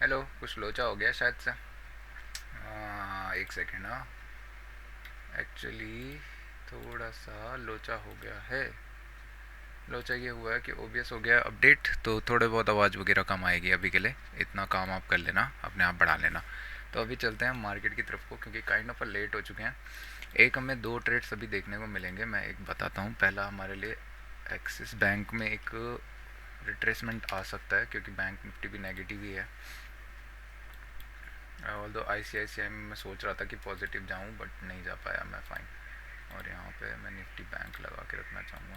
Hello, कुछ लोचा हो गया शायद से। एक सेकेंड। हाँ, एक्चुअली थोड़ा सा लोचा हो गया है। लोचा ये हुआ है कि ओबीएस हो गया अपडेट, तो थोड़े बहुत आवाज़ वगैरह कम आएगी अभी के लिए। इतना काम आप कर लेना, अपने आप बढ़ा लेना। तो अभी चलते हैं मार्केट की तरफ को, क्योंकि काइंड ऑफ लेट हो चुके हैं। एक हमें दो ट्रेड्स अभी देखने को मिलेंगे, मैं एक बताता हूँ। पहला हमारे लिए एक्सिस बैंक में एक रिट्रेसमेंट आ सकता है, क्योंकि बैंक निफ्टी भी नेगेटिव ही है। ऑल दो ICICI में मैं सोच रहा था कि पॉजिटिव जाऊं, बट नहीं जा पाया मैं। फाइन। और यहाँ पे मैं निफ्टी बैंक लगा के रखना चाहूँगा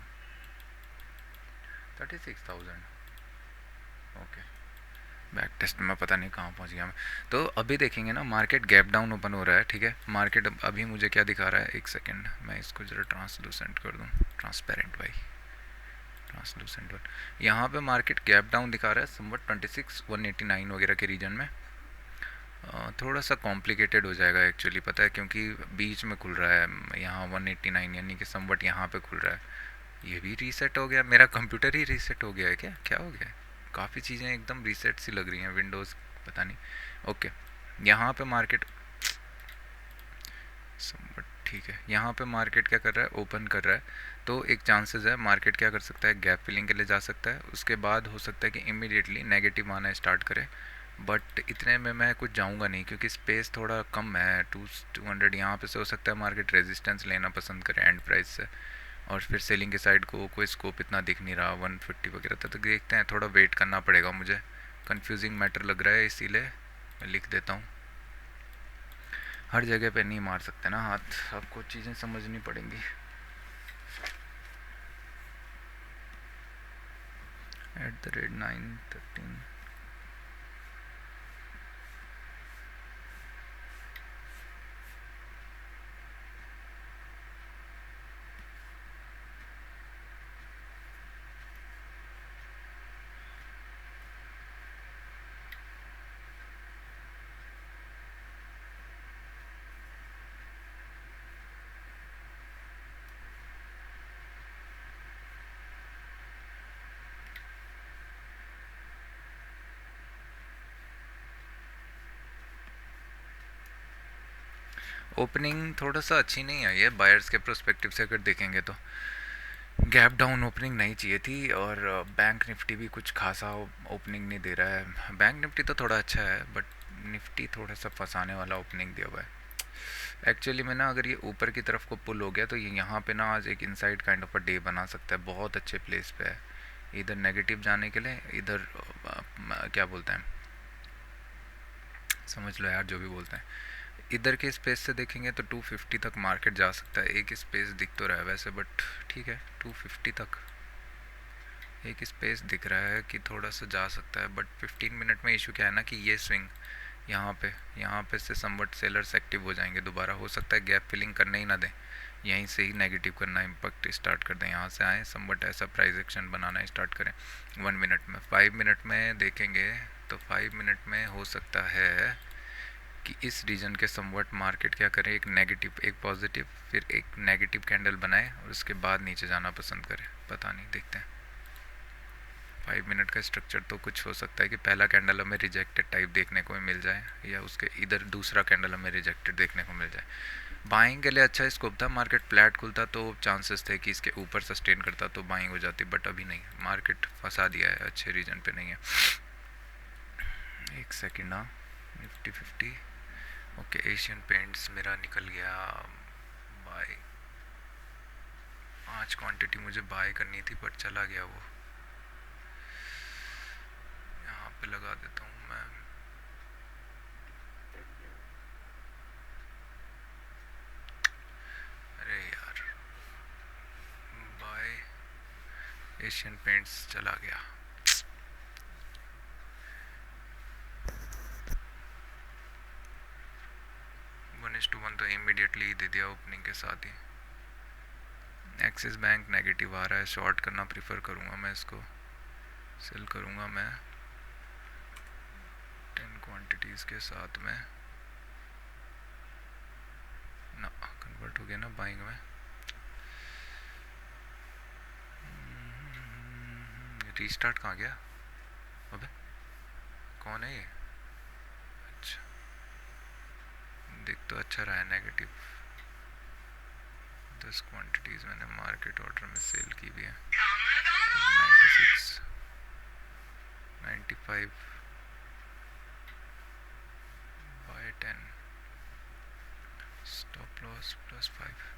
36,000। ओके, बैक टेस्ट में पता नहीं कहाँ पहुँच गया मैं। तो अभी देखेंगे ना, मार्केट गैप डाउन ओपन हो रहा है, ठीक है। मार्केट अभी मुझे क्या दिखा रहा है, एक सेकेंड मैं इसको ज़रा ट्रांसलूसेंट कर दूँ। ट्रांसपेरेंट भाई, ट्रांसलूसेंट वन। यहाँ पे मार्केट गैप डाउन दिखा रहा है समवट 26,189 वगैरह के रीजन में। थोड़ा सा कॉम्प्लिकेटेड हो जाएगा एक्चुअली, पता है, क्योंकि बीच में खुल रहा है यहाँ 189, यानी कि समवट यहाँ पे खुल रहा है। ये भी रीसेट हो गया, मेरा कंप्यूटर ही रीसेट हो गया है क्या? क्या हो गया है? काफ़ी चीज़ें एकदम रीसेट सी लग रही हैं, विंडोज़, पता नहीं। ओके, यहाँ पे मार्केट समवट ठीक है। यहाँ पे मार्केट क्या कर रहा है, ओपन कर रहा है। तो एक चांसेस है मार्केट क्या कर सकता है, गैप फिलिंग के लिए जा सकता है। उसके बाद हो सकता है कि इमीडिएटली नेगेटिव आना स्टार्ट करे। बट इतने में मैं कुछ जाऊंगा नहीं, क्योंकि स्पेस थोड़ा कम है। 200 यहाँ पे से हो सकता है मार्केट रेजिस्टेंस लेना पसंद करे एंड प्राइस से। और फिर सेलिंग के साइड को कोई स्कोप इतना दिख नहीं रहा 150 वगैरह तक। तो देखते हैं, थोड़ा वेट करना पड़ेगा मुझे। कंफ्यूजिंग मैटर लग रहा है, इसीलिए मैं लिख देता हूँ। हर जगह पे नहीं मार सकते ना हाथ, आपको चीज़ें समझनी पड़ेंगी। @913। ओपनिंग थोड़ा सा अच्छी नहीं आई है बायर्स के प्रोस्पेक्टिव से, अगर देखेंगे तो गैप डाउन ओपनिंग नहीं चाहिए थी। और बैंक निफ्टी भी कुछ खासा ओपनिंग नहीं दे रहा है। बैंक निफ्टी तो थोड़ा अच्छा है, बट निफ्टी थोड़ा सा फंसाने वाला ओपनिंग दिया हुआ है एक्चुअली में ना। अगर ये ऊपर की तरफ को पुल हो गया, तो ये यहाँ पे ना आज एक inside kind of a day बना सकता है। बहुत अच्छे प्लेस पे है, इधर नेगेटिव जाने के लिए, इधर क्या बोलते हैं, समझ लो यार जो भी बोलते हैं। इधर के स्पेस से देखेंगे तो 250 तक मार्केट जा सकता है। एक स्पेस दिख तो रहा है वैसे, बट ठीक है, 250 तक एक स्पेस दिख रहा है कि थोड़ा सा जा सकता है। बट 15 मिनट में इशू क्या है ना, कि ये स्विंग यहाँ पे से समवट सेलर्स एक्टिव हो जाएंगे दोबारा। हो सकता है गैप फिलिंग करने ही ना दें, यहीं से ही नेगेटिव करना इम्पैक्ट स्टार्ट कर दें। यहाँ से आए समवट ऐसा प्राइस एक्शन बनाना स्टार्ट करें 1 मिनट में। 5 मिनट में देखेंगे तो 5 मिनट में हो सकता है कि इस रीजन के समवट मार्केट क्या करे, एक नेगेटिव एक पॉजिटिव फिर एक नेगेटिव कैंडल बनाए, और उसके बाद नीचे जाना पसंद करे। पता नहीं, देखते हैं। 5 मिनट का स्ट्रक्चर तो कुछ हो सकता है कि पहला कैंडल हमें रिजेक्टेड टाइप देखने को मिल जाए, या उसके इधर दूसरा कैंडल हमें रिजेक्टेड देखने को मिल जाए। बाइंग के लिए अच्छा स्कोप था, मार्केट फ्लैट खुलता तो चांसेस थे कि इसके ऊपर सस्टेन करता तो बाइंग हो जाती, बट अभी नहीं, मार्केट फंसा दिया है, अच्छे रीजन पे नहीं है। एक सेकेंड। हाँ, निफ्टी 50। ओके, एशियन पेंट्स मेरा निकल गया बाय। आज क्वांटिटी मुझे बाय करनी थी, बट चला गया वो। यहाँ पे लगा देता हूँ मैं। अरे यार, बाय एशियन पेंट्स चला गया। 1:1 तो इमीडिएटली दे दिया ओपनिंग के साथ ही। एक्सिस बैंक नेगेटिव आ रहा है, शॉर्ट करना प्रीफर करूँगा मैं इसको। सेल करूँगा मैं 10 क्वांटिटीज़ के साथ में ना। कन्वर्ट हो गया ना बाइंग में। रीस्टार्ट कहाँ गया? अबे कौन है ये? दिख तो अच्छा रहा है नेगेटिव। 10 क्वांटिटीज़ मैंने मार्केट ऑर्डर में सेल की भी है। 96, 95 by 10, stop loss +5।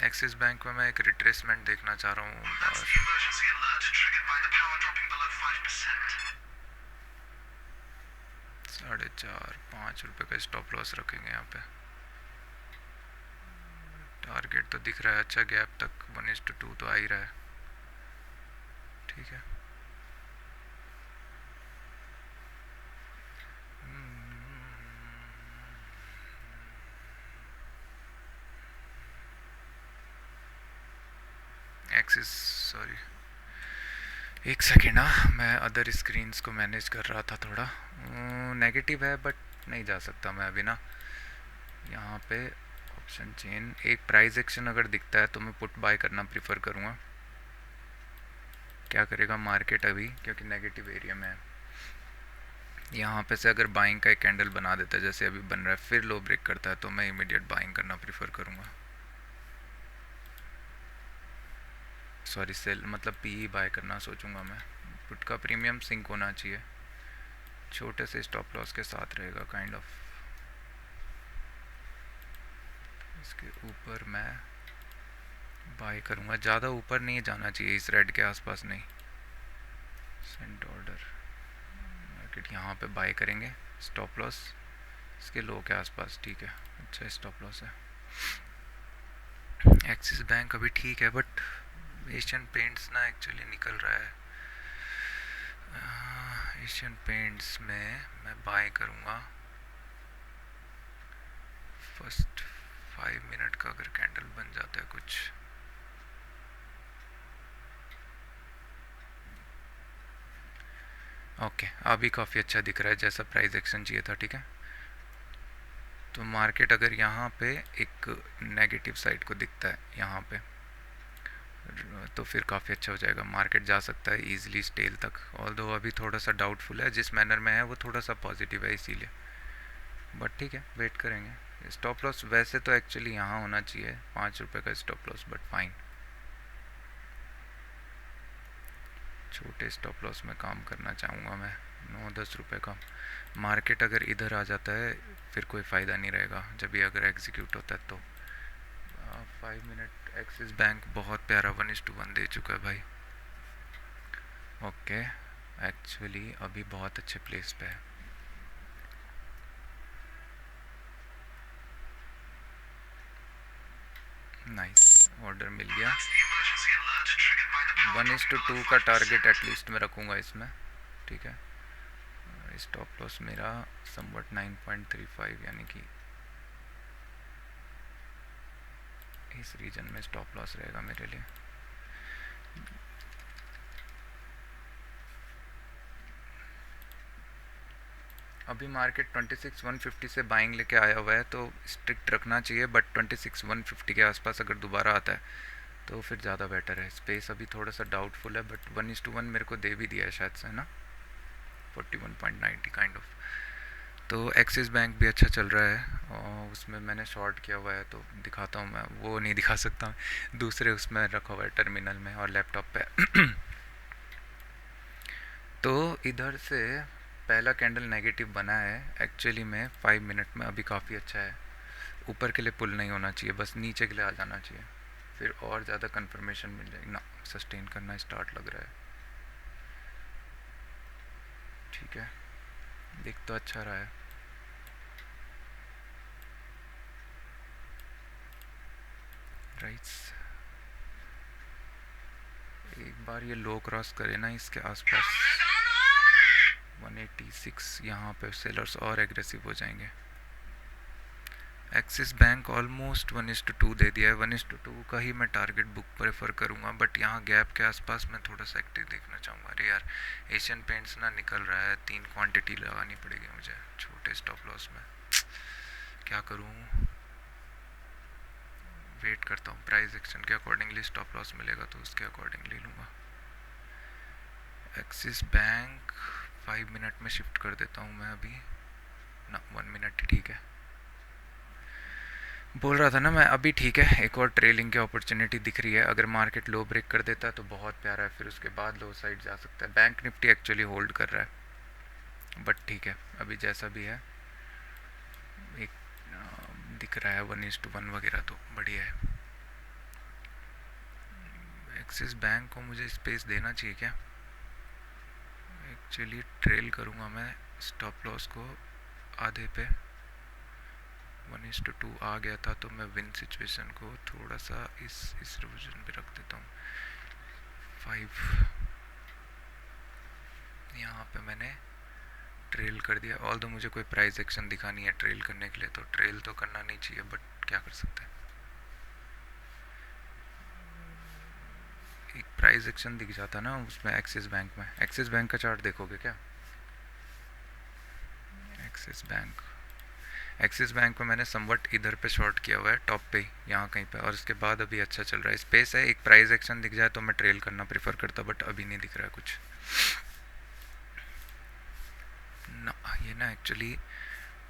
Axis Bank में मैं एक रिट्रेसमेंट देखना चाह रहा हूँ और 4.5-5 रुपये का स्टॉप लॉस रखेंगे यहाँ पे। टारगेट तो दिख रहा है अच्छा, गैप तक 1:2 तो आ ही रहा है। ठीक है, एक्सिस, सॉरी एक सेकेंड, मैं अदर स्क्रीन्स को मैनेज कर रहा था थोड़ा। नेगेटिव है बट नहीं जा सकता मैं अभी ना। यहाँ पे ऑप्शन चेन, एक प्राइस एक्शन अगर दिखता है तो मैं पुट बाय करना प्रीफर करूँगा। क्या करेगा मार्केट अभी, क्योंकि नेगेटिव एरिया में है। यहाँ पे से अगर बाइंग का एक कैंडल बना देता है जैसे अभी बन रहा है, फिर लो ब्रेक करता है, तो मैं इमीडिएट बाइंग करना प्रीफर करूँगा। सॉरी सेल, मतलब पी बाय करना सोचूंगा मैं। पुट का प्रीमियम सिंक होना चाहिए, छोटे से स्टॉप लॉस के साथ रहेगा काइंड ऑफ। इसके ऊपर मैं बाय करूँगा, ज़्यादा ऊपर नहीं जाना चाहिए, इस रेड के आसपास नहीं। सेंट ऑर्डर मार्केट यहाँ पे बाय करेंगे, स्टॉप लॉस इसके लो के आसपास। ठीक है, अच्छा स्टॉप लॉस है। एक्सिस बैंक अभी ठीक है बट एशियन पेंट्स ना एक्चुअली निकल रहा है। एशियन पेंट्स में मैं बाय करूँगा फर्स्ट 5 मिनट का, अगर कैंडल बन जाता है कुछ। ओके, अभी काफ़ी अच्छा दिख रहा है जैसा प्राइस एक्शन चाहिए था। ठीक है, तो मार्केट अगर यहाँ पे एक नेगेटिव साइड को दिखता है यहाँ पे, तो फिर काफ़ी अच्छा हो जाएगा, मार्केट जा सकता है इजीली स्टेल तक। ऑल्दो अभी थोड़ा सा डाउटफुल है, जिस मैनर में है वो थोड़ा सा पॉजिटिव है इसीलिए, बट ठीक है वेट करेंगे। स्टॉप लॉस वैसे तो एक्चुअली यहाँ होना चाहिए 5 रुपये का स्टॉप लॉस, बट फाइन, छोटे स्टॉप लॉस में काम करना चाहूँगा मैं, 9-10 रुपये का। मार्केट अगर इधर आ जाता है फिर कोई फ़ायदा नहीं रहेगा जब ये अगर एग्जीक्यूट होता है तो। 5 मिनट एक्सिस बैंक बहुत प्यारा 1:1 दे चुका है भाई। ओके, एक्चुअली अभी बहुत अच्छे प्लेस पे है। नाइस, ऑर्डर मिल गया। 1:2 का टारगेट एटलीस्ट मैं रखूँगा इसमें। ठीक है, स्टॉप लॉस मेरा समवट 9.35, यानी कि इस रीजन में स्टॉप लॉस रहेगा मेरे लिए। अभी मार्केट 26,150 से बाइंग लेके आया हुआ है, तो स्ट्रिक्ट रखना चाहिए, बट 26,150 के आसपास अगर दोबारा आता है तो फिर ज़्यादा बेटर है। स्पेस अभी थोड़ा सा डाउटफुल है, बट 1:1 मेरे को दे भी दिया है शायद से, है ना, 41.90 काइंड ऑफ। तो एक्सिस बैंक भी अच्छा चल रहा है और उसमें मैंने शॉर्ट किया हुआ है, तो दिखाता हूँ मैं, वो नहीं दिखा सकता, दूसरे उसमें रखा हुआ है टर्मिनल में और लैपटॉप पे। तो इधर से पहला कैंडल नेगेटिव बना है एक्चुअली में 5 मिनट में, अभी काफ़ी अच्छा है। ऊपर के लिए पुल नहीं होना चाहिए, बस नीचे के लिए आ जाना चाहिए, फिर और ज़्यादा कंफर्मेशन मिल जाएगी ना। सस्टेन करना स्टार्ट लग रहा है। ठीक है, दिख तो अच्छा रहा है। राइट्स, एक बार ये लो क्रॉस करे ना इसके आसपास 186, यहाँ पे सेलर्स और एग्रेसिव हो जाएंगे। एक्सिस बैंक ऑलमोस्ट 1:2 दे दिया है, 1:2 का ही मैं टारगेट बुक प्रेफर करूँगा, बट यहाँ गैप के आसपास मैं थोड़ा सा एक्टिव देखना चाहूँगा। अरे यार, एशियन पेंट्स ना निकल रहा है, 3 क्वांटिटी लगानी पड़ेगी मुझे छोटे स्टॉप लॉस में। क्या करूँ, वेट करता हूँ, प्राइस एक्शन के अकॉर्डिंगली स्टॉप लॉस मिलेगा तो उसके अकॉर्डिंगली लूँगा। एक्सिस बैंक 5 मिनट में शिफ्ट कर देता हूँ मैं अभी ना 1 मिनट ही ठीक है। बोल रहा था ना मैं, अभी ठीक है, एक और ट्रेलिंग की अपॉर्चुनिटी दिख रही है। अगर मार्केट लो ब्रेक कर देता है तो बहुत प्यारा है, फिर उसके बाद लो साइड जा सकता है। बैंक निफ्टी एक्चुअली होल्ड कर रहा है, बट ठीक है अभी जैसा भी है। एक दिख रहा है 1:1 वगैरह, तो बढ़िया है। एक्सिस बैंक को मुझे स्पेस देना चाहिए क्या? एक्चुअली ट्रेल करूँगा मैं स्टॉप लॉस को आधे पे। 1:2 आ गया था तो मैं विन सिचुएशन को थोड़ा सा इस रिविजन पे रख देता हूँ। 5 यहाँ पे मैंने ट्रेल कर दिया। ऑल दो मुझे कोई प्राइस एक्शन दिखा नहीं है ट्रेल करने के लिए, तो ट्रेल तो करना नहीं चाहिए, बट क्या कर सकते हैं। एक प्राइस एक्शन दिख जाता ना उसमें एक्सिस बैंक में। एक्सिस बैंक का चार्ट देखोगे क्या? एक्सिस बैंक को मैंने समवट इधर पे शॉर्ट किया हुआ है, टॉप पे यहाँ कहीं पे, और उसके बाद अभी अच्छा चल रहा है। स्पेस है, एक प्राइस एक्शन दिख जाए तो मैं ट्रेल करना प्रेफर करता, बट अभी नहीं दिख रहा है कुछ ना। ये ना एक्चुअली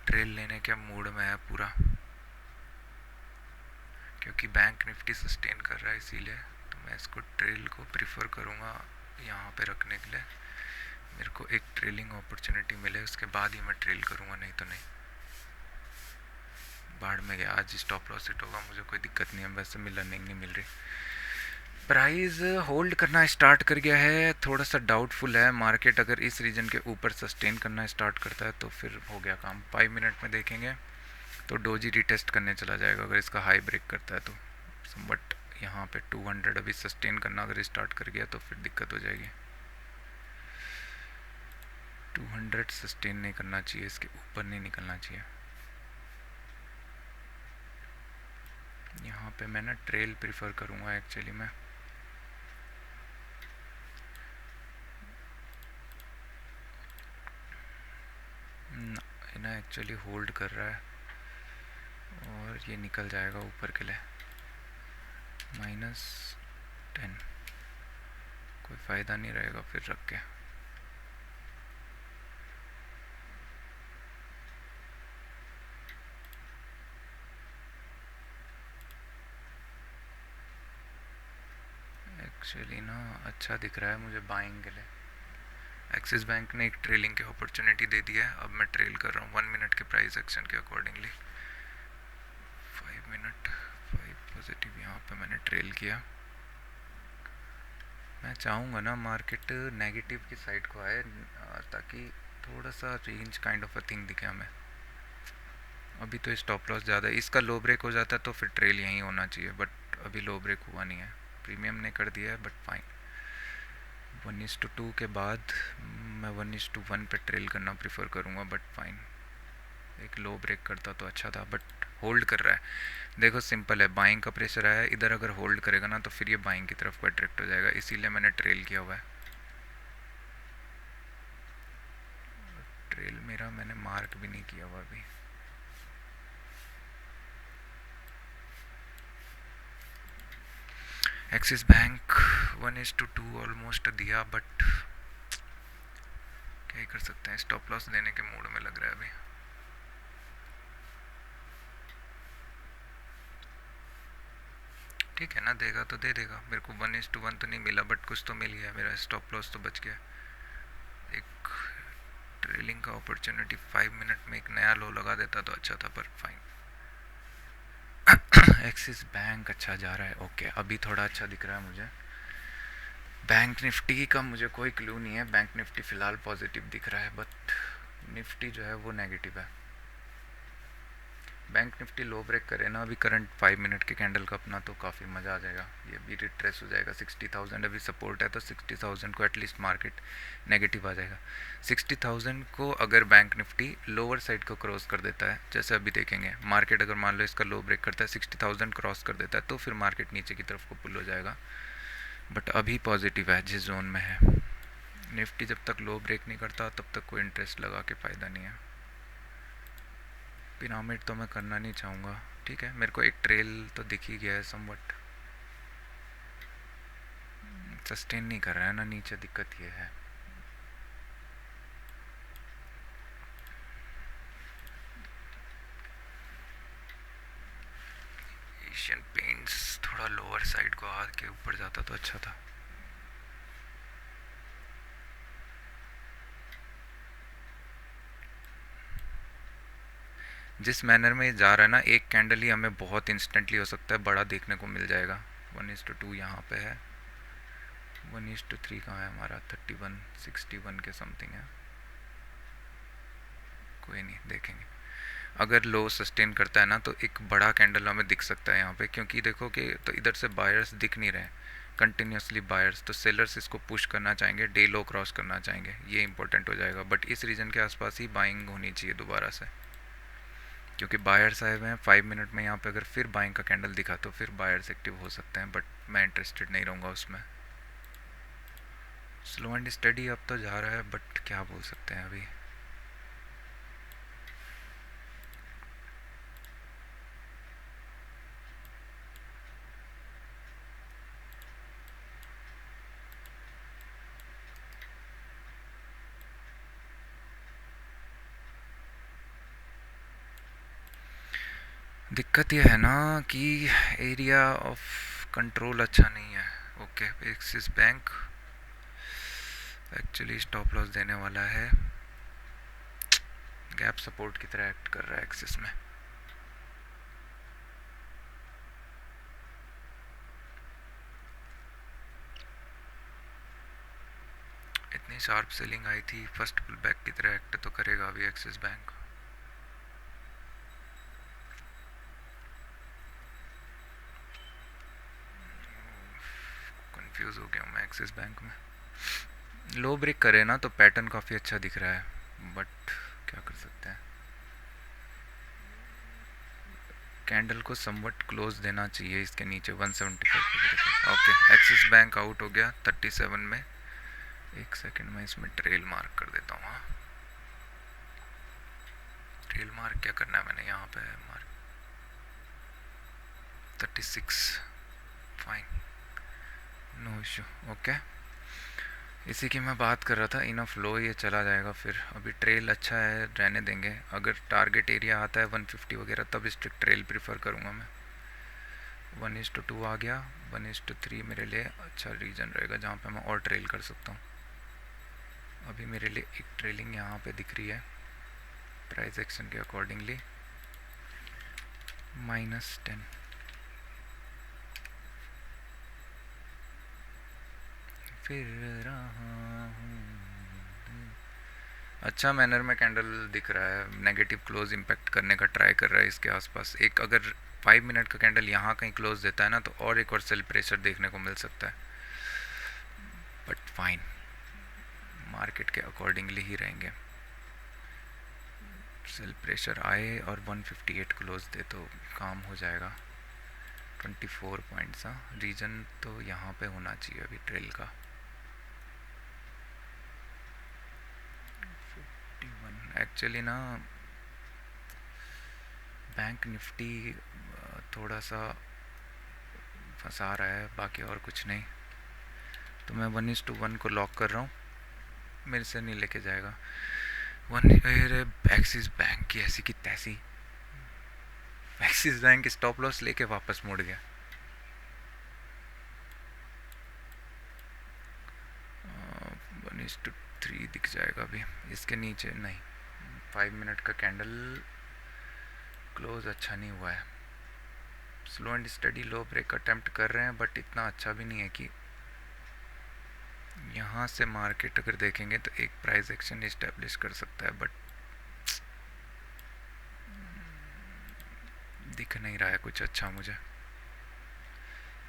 ट्रेल लेने के मूड में है पूरा, क्योंकि बैंक निफ्टी सस्टेन कर रहा है, इसीलिए तो मैं इसको ट्रेल को प्रेफर करूँगा यहाँ पे रखने के लिए। मेरे को एक ट्रेलिंग अपॉर्चुनिटी मिले उसके बाद ही मैं ट्रेल करूँगा, नहीं तो नहीं। बाढ़ में गया, आज स्टॉप लॉस हिट होगा, मुझे कोई दिक्कत नहीं है, वैसे में लर्निंग नहीं मिल रही। प्राइस होल्ड करना स्टार्ट कर गया है, थोड़ा सा डाउटफुल है मार्केट। अगर इस रीजन के ऊपर सस्टेन करना स्टार्ट करता है तो फिर हो गया काम। 5 मिनट में देखेंगे तो डोजी रिटेस्ट करने चला जाएगा अगर इसका हाई ब्रेक करता है तो। बट यहाँ पे 200 अभी सस्टेन करना अगर स्टार्ट कर गया तो फिर दिक्कत हो जाएगी। 200 सस्टेन नहीं करना चाहिए, इसके ऊपर नहीं निकलना चाहिए। यहाँ पे मैं ना ट्रेल प्रीफर करूँगा एक्चुअली मैं। ना एक्चुअली होल्ड कर रहा है और ये निकल जाएगा ऊपर के लिए। -10 कोई फ़ायदा नहीं रहेगा फिर रख के। एक्चुअली ना अच्छा दिख रहा है मुझे बाइंग के लिए। एक्सिस बैंक ने एक ट्रेलिंग की अपॉर्चुनिटी दे दी है, अब मैं ट्रेल कर रहा हूँ 1 मिनट के प्राइस एक्शन के अकॉर्डिंगली। 5 मिनट 5 पॉजिटिव यहाँ पे मैंने ट्रेल किया। मैं चाहूँगा ना मार्केट नेगेटिव की साइड को आए, ताकि थोड़ा सा range kind of a thing दिखे हमें। अभी तो स्टॉप लॉस ज़्यादा है, इसका लो ब्रेक हो जाता है तो फिर ट्रेल यहीं होना चाहिए, बट अभी लो ब्रेक हुआ नहीं है। प्रीमियम ने कर दिया है, बट फाइन। 1:2 के बाद मैं 1:1 पे ट्रेल करना प्रेफर करूँगा, बट फाइन। एक लो ब्रेक करता तो अच्छा था, बट होल्ड कर रहा है। देखो सिंपल है, बाइंग का प्रेशर आया इधर, अगर होल्ड करेगा ना तो फिर ये बाइंग की तरफ को अट्रैक्ट हो जाएगा, इसीलिए मैंने ट्रेल किया हुआ है। ट्रेल मेरा मैंने मार्क भी नहीं किया हुआ अभी। एक्सिस बैंक 1:2 ऑलमोस्ट दिया, बट क्या ही कर सकते हैं, स्टॉप लॉस देने के मूड में लग रहा है अभी। ठीक है ना, देगा तो दे देगा। मेरे को 1:1 तो नहीं मिला, बट कुछ तो मिल गया, मेरा स्टॉप लॉस तो बच गया। एक ट्रेलिंग का अपॉर्चुनिटी 5 मिनट में एक नया लो लगा देता तो अच्छा था, पर फाइन। एक्सिस बैंक अच्छा जा रहा है, ओके अभी थोड़ा अच्छा दिख रहा है मुझे। बैंक निफ्टी का मुझे कोई क्लू नहीं है, बैंक निफ्टी फ़िलहाल पॉजिटिव दिख रहा है, बट निफ्टी जो है वो नेगेटिव है। बैंक निफ्टी लो ब्रेक करे ना अभी करंट 5 मिनट के कैंडल का अपना, तो काफ़ी मज़ा आ जाएगा। ये भी रिट्रेस हो जाएगा। 60,000 अभी सपोर्ट है, तो 60,000 को एटलीस्ट मार्केट नेगेटिव आ जाएगा। 60,000 को अगर बैंक निफ्टी लोअर साइड को क्रॉस कर देता है, जैसे अभी देखेंगे मार्केट अगर मान लो इसका लो ब्रेक करता है 60,000 क्रॉस कर देता है, तो फिर मार्केट नीचे की तरफ को पुल हो जाएगा। बट अभी पॉजिटिव है जिस जोन में है। निफ्टी जब तक लो ब्रेक नहीं करता तब तक कोई इंटरेस्ट लगा के फ़ायदा नहीं है। पिरामिड तो मैं करना नहीं चाहूँगा। ठीक है, मेरे को एक ट्रेल तो दिख ही गया है समवट। सस्टेन नहीं कर रहा है ना नीचे, दिक्कत ये है। एशियन पेंट्स थोड़ा लोअर साइड को आके ऊपर जाता तो अच्छा था। जिस मैनर में ये जा रहा है ना, एक कैंडल ही हमें बहुत इंस्टेंटली हो सकता है बड़ा देखने को मिल जाएगा। 1:2 यहाँ पे है, 1:3 कहाँ है हमारा, 31, 61 के समथिंग है। कोई नहीं, देखेंगे। अगर लो सस्टेन करता है ना तो एक बड़ा कैंडल हमें दिख सकता है यहाँ पे, क्योंकि देखो कि तो इधर से बायर्स दिख नहीं रहे कंटिन्यूसली बायर्स, तो सेलर्स इसको पुश करना चाहेंगे, डे लो क्रॉस करना चाहेंगे, ये इंपॉर्टेंट हो जाएगा। बट इस रीजन के आसपास ही बाइंग होनी चाहिए दोबारा से, क्योंकि बायर्स आए हुए हैं 5 मिनट में यहाँ पे। अगर फिर बाइंग का कैंडल दिखा तो फिर बायर्स एक्टिव हो सकते हैं, बट मैं इंटरेस्टेड नहीं रहूँगा उसमें। स्लो एंड स्टडी अब तो जा रहा है, बट क्या बोल सकते हैं अभी। दिक्कत यह है ना कि एरिया ऑफ कंट्रोल अच्छा नहीं है। Okay, axis bank actually stop loss देने वाला है, गैप सपोर्ट की तरह एक्ट कर रहा है एक्सिस में। इतनी शार्प सेलिंग आई थी, फर्स्ट पुल बैक की तरह एक्ट तो करेगा अभी एक्सिस बैंक। कंफ्यूज हो गया हूँ मैं एक्सिस बैंक में। लो ब्रेक करे ना तो पैटर्न काफ़ी अच्छा दिख रहा है, बट क्या कर सकते हैं। कैंडल को समवट क्लोज देना चाहिए इसके नीचे 175। ओके, एक्सिस बैंक आउट हो गया 37 में। एक सेकंड में इसमें ट्रेल मार्क कर देता हूँ। हाँ, ट्रेल मार्क क्या करना है मैंने यहाँ पे, mark 36, fine, no issue. Okay, इसी की मैं बात कर रहा था। इनफ लो ये चला जाएगा, फिर अभी ट्रेल अच्छा है, रहने देंगे। अगर टारगेट एरिया आता है 150 वगैरह तब स्ट्रिक्ट ट्रेल प्रीफर करूँगा मैं। 1:2 आ गया, 1:3 मेरे लिए अच्छा रीजन रहेगा जहाँ पे मैं और ट्रेल कर सकता हूँ। अभी मेरे लिए एक ट्रेलिंग यहाँ पे दिख रही है प्राइस एक्शन के अकॉर्डिंगली, -10। फिर रहा हूँ, अच्छा मैनर में कैंडल दिख रहा है, नेगेटिव क्लोज इम्पैक्ट करने का ट्राई कर रहा है इसके आसपास। एक अगर 5 मिनट का कैंडल यहाँ कहीं क्लोज देता है ना तो और एक और सेल प्रेशर देखने को मिल सकता है, बट फाइन, मार्केट के अकॉर्डिंगली ही रहेंगे। सेल प्रेशर आए और 158 क्लोज दे तो काम हो जाएगा। 24 पॉइंट्स, हाँ, रीजन तो यहाँ पे होना चाहिए अभी ट्रेल का। 51 एक्चुअली ना, बैंक निफ्टी थोड़ा सा फंसा रहा है, बाकी और कुछ नहीं। तो मैं 1:1 को लॉक कर रहा हूँ, मेरे से नहीं लेके जाएगा। एक्सिस बैंक की ऐसी की तैसी, एक्सिस बैंक स्टॉप लॉस लेके वापस मुड़ गया। 1:3 दिख जाएगा अभी, इसके नीचे नहीं। 5 मिनट का कैंडल क्लोज अच्छा नहीं हुआ है। Slow and steady low break attempt कर रहे हैं, बट इतना अच्छा भी नहीं है कि यहाँ से मार्केट अगर देखेंगे तो एक प्राइस एक्शन इस्टेब्लिश कर सकता है, बट दिख नहीं रहा है कुछ अच्छा मुझे।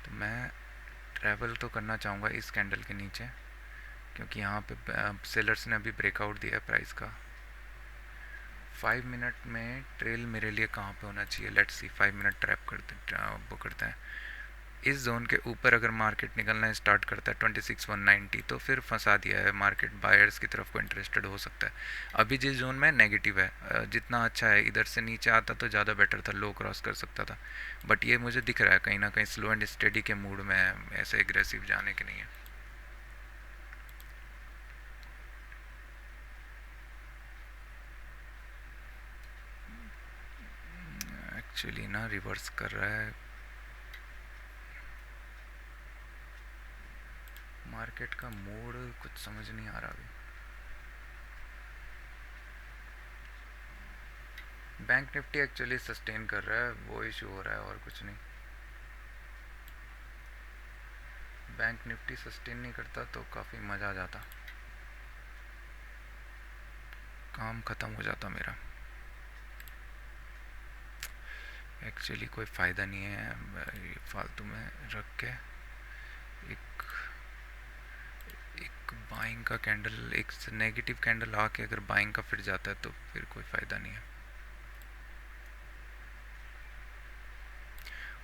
तो मैं ट्रैवल तो करना चाहूँगा इस कैंडल के नीचे, क्योंकि यहाँ पे सेलर्स ने अभी ब्रेकआउट दिया है प्राइस का। 5 मिनट में ट्रेल मेरे लिए कहाँ पे होना चाहिए, लेट्स सी। 5 मिनट ट्रैप करते हैं। इस जोन के ऊपर अगर मार्केट निकलना स्टार्ट करता है 26,190 तो फिर फंसा दिया है मार्केट, बायर्स की तरफ को इंटरेस्टेड हो सकता है। अभी जिस जोन में नेगेटिव है, जितना अच्छा है, इधर से नीचे आता तो ज़्यादा बेटर था, लो क्रॉस कर सकता था। बट ये मुझे दिख रहा है कहीं ना कहीं स्लो एंड स्टडी के मूड में है, ऐसे एग्रेसिव जाने के नहीं है। एक्चुअली ना रिवर्स कर रहा है, मार्केट का मूड कुछ समझ नहीं आ रहा अभी। बैंक निफ्टी एक्चुअली सस्टेन कर रहा है, वो इशू हो रहा है और कुछ नहीं। बैंक निफ्टी सस्टेन नहीं करता तो काफ़ी मज़ा आ जाता, काम ख़त्म हो जाता मेरा। एक्चुअली कोई फ़ायदा नहीं है फालतू में रख के। एक एक बाइंग का कैंडल, एक नेगेटिव कैंडल आके अगर बाइंग का फिर जाता है तो फिर कोई फ़ायदा नहीं है।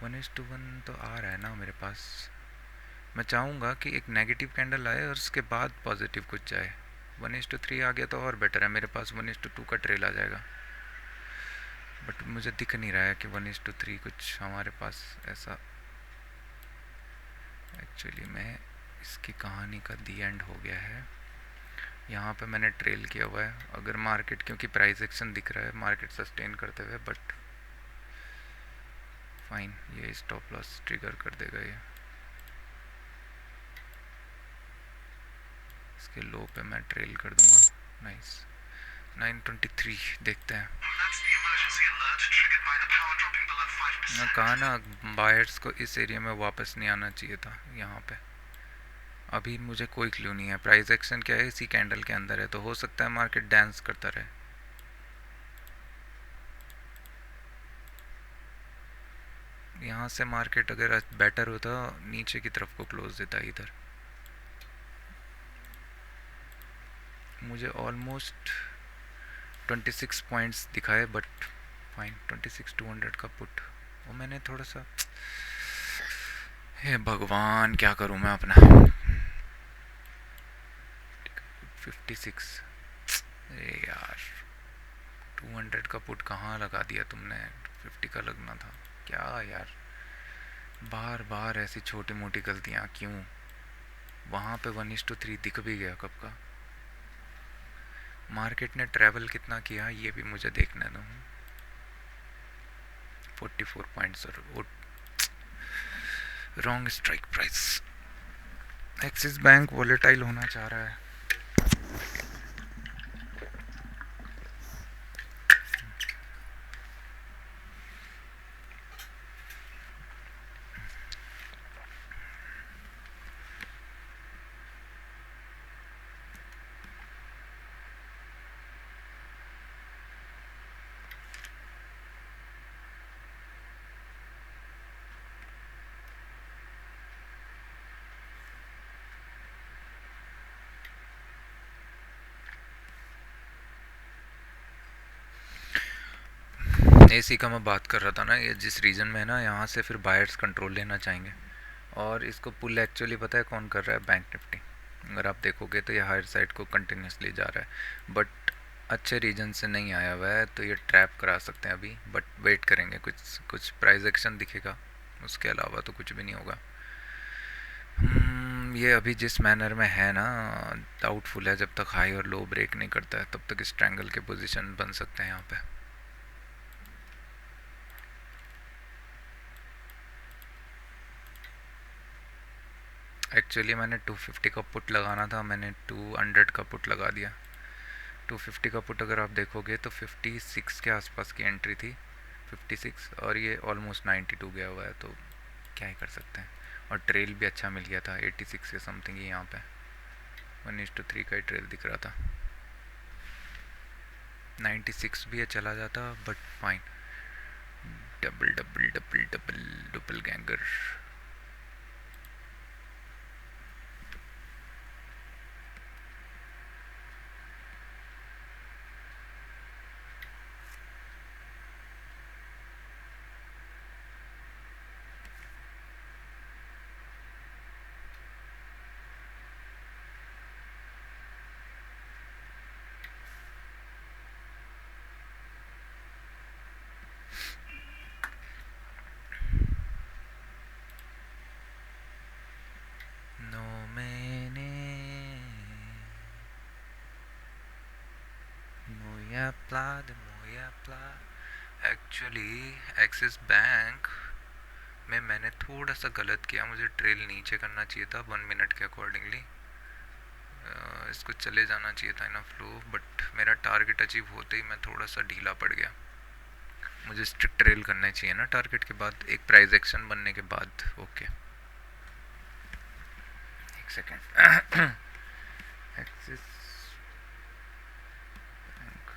1:1 तो आ रहा है ना मेरे पास। मैं चाहूँगा कि एक नेगेटिव कैंडल आए और उसके बाद पॉजिटिव कुछ जाए। 1:3 आ गया तो और बेटर है, मेरे पास 1:2 का ट्रेल आ जाएगा। बट मुझे दिख नहीं रहा है कि 1:3 कुछ हमारे पास ऐसा। एक्चुअली मैं इसकी कहानी का दी एंड हो गया है। यहाँ पे मैंने ट्रेल किया हुआ है। अगर मार्केट, क्योंकि प्राइस एक्शन दिख रहा है मार्केट सस्टेन करते हुए, बट फाइन, ये स्टॉप लॉस ट्रिगर कर देगा ये। इसके लो पे मैं ट्रेल कर दूंगा। नाइस, 923 देखते हैं। मैं कहा ना, बायर्स को इस एरिया में वापस नहीं आना चाहिए था। यहाँ पे अभी मुझे कोई क्लू नहीं है, प्राइस एक्शन क्या है इसी कैंडल के अंदर है, तो हो सकता है मार्केट डांस करता रहे। यहाँ से मार्केट अगर बेटर होता नीचे की तरफ को क्लोज देता इधर। मुझे ऑलमोस्ट 26 पॉइंट्स दिखाए, बट फाइन। 26,200 का पुट, वो मैंने थोड़ा सा, हे भगवान क्या करूँ मैं अपना। 56, अरे यार 200 का पुट कहाँ लगा दिया तुमने, 50 का लगना था क्या यार। बार बार ऐसी छोटी मोटी गलतियाँ क्यों। वहाँ पे 1:3 दिख भी गया कब का। मार्केट ने ट्रैवल कितना किया ये भी मुझे देखने दो। 44 पॉइंट्स और wrong strike price. Axis bank volatile होना चाह रहा है। एसी का मैं बात कर रहा था ना, ये जिस रीजन में है ना, यहाँ से फिर बायर्स कंट्रोल लेना चाहेंगे। और इसको पुल एक्चुअली पता है कौन कर रहा है, बैंक निफ्टी। अगर आप देखोगे तो ये हायर साइड को कंटिन्यूसली जा रहा है, बट अच्छे रीजन से नहीं आया हुआ है, तो ये ट्रैप करा सकते हैं अभी। बट वेट करेंगे, कुछ कुछ प्राइस एक्शन दिखेगा, उसके अलावा तो कुछ भी नहीं होगा। ये अभी जिस मैनर में है ना, डाउटफुल है। जब तक हाई और लो ब्रेक नहीं करता है तब तक स्ट्रैंगल के पोजीशन बन सकते हैं यहाँ पे। एक्चुअली मैंने 250 का पुट लगाना था, मैंने 200 का पुट लगा दिया। 250 का पुट अगर आप देखोगे तो 56 के आसपास की एंट्री थी, 56, और ये ऑलमोस्ट 92 गया हुआ है, तो क्या ही कर सकते हैं। और ट्रेल भी अच्छा मिल गया था 86 के समथिंग ही। यहाँ पे 1:3 का ही ट्रेल दिख रहा था। 96 भी है चला जाता, but fine. Double double double double double गैंगर। नो मैंने मोया प्लाद मोया प्ला। एक्चुअली एक्सिस बैंक में मैंने थोड़ा सा गलत किया, मुझे ट्रेल नीचे करना चाहिए था 1 मिनट के अकॉर्डिंगली। इसको चले जाना चाहिए था ना फ्लो, बट मेरा टारगेट अचीव होते ही मैं थोड़ा सा ढीला पड़ गया। मुझे स्ट्रिक्ट रेल करना चाहिए ना टारगेट के बाद, एक प्राइस एक्शन बनने के बाद। ओके, एक सेकेंड। एक्सिस बैंक,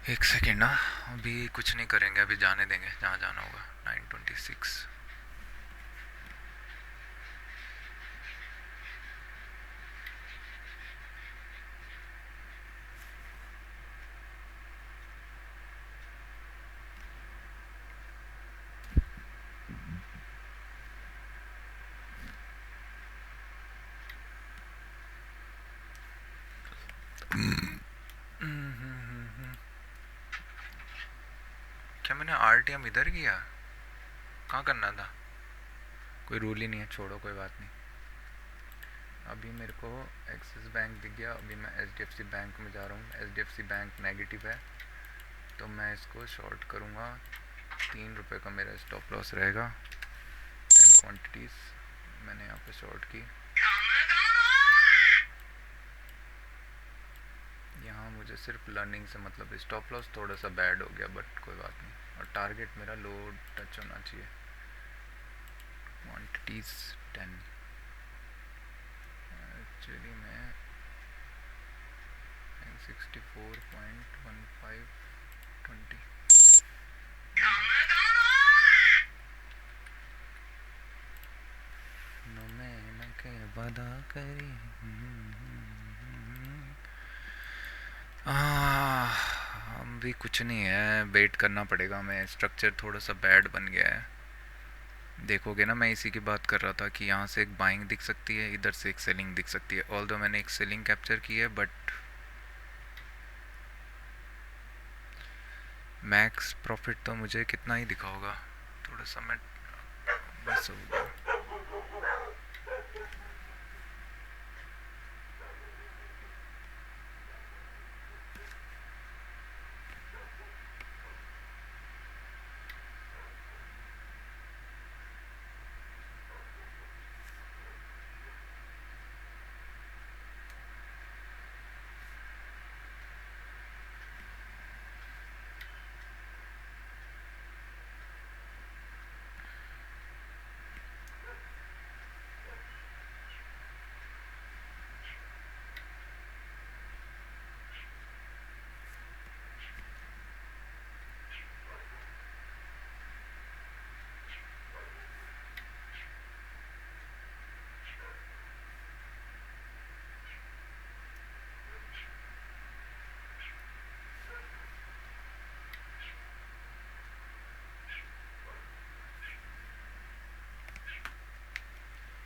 एक सेकेंड ना, अभी कुछ नहीं करेंगे, अभी जाने देंगे जहाँ जाना होगा। 9:26। क्या मैंने आरटीएम इधर किया? कहाँ करना था? कोई रूल ही नहीं है, छोड़ो कोई बात नहीं। अभी मेरे को एक्सिस बैंक दिख गया, अभी मैं एचडीएफसी बैंक में जा रहा हूँ। एचडीएफसी बैंक नेगेटिव है तो मैं इसको शॉर्ट करूँगा। 3 रुपये का मेरा स्टॉप लॉस रहेगा। 10 क्वांटिटीज़ मैंने यहाँ पे शॉर्ट की। यहाँ मुझे सिर्फ लर्निंग से मतलब, स्टॉप लॉस थोड़ा सा बैड हो गया बट कोई बात नहीं। और टारगेट मेरा लो टच होना चाहिए। क्वांटिटीज़ 10। एक्चुअली मैं 64.1520 नो मैंने के वादा करी। हम भी कुछ नहीं है, वेट करना पड़ेगा हमें। स्ट्रक्चर थोड़ा सा बैड बन गया है, देखोगे ना। मैं इसी की बात कर रहा था कि यहाँ से एक बाइंग दिख सकती है, इधर से एक सेलिंग दिख सकती है। ऑल्दो मैंने एक सेलिंग कैप्चर की है बट मैक्स प्रॉफिट तो मुझे कितना ही दिखा होगा, थोड़ा सा मैं बस हो गया।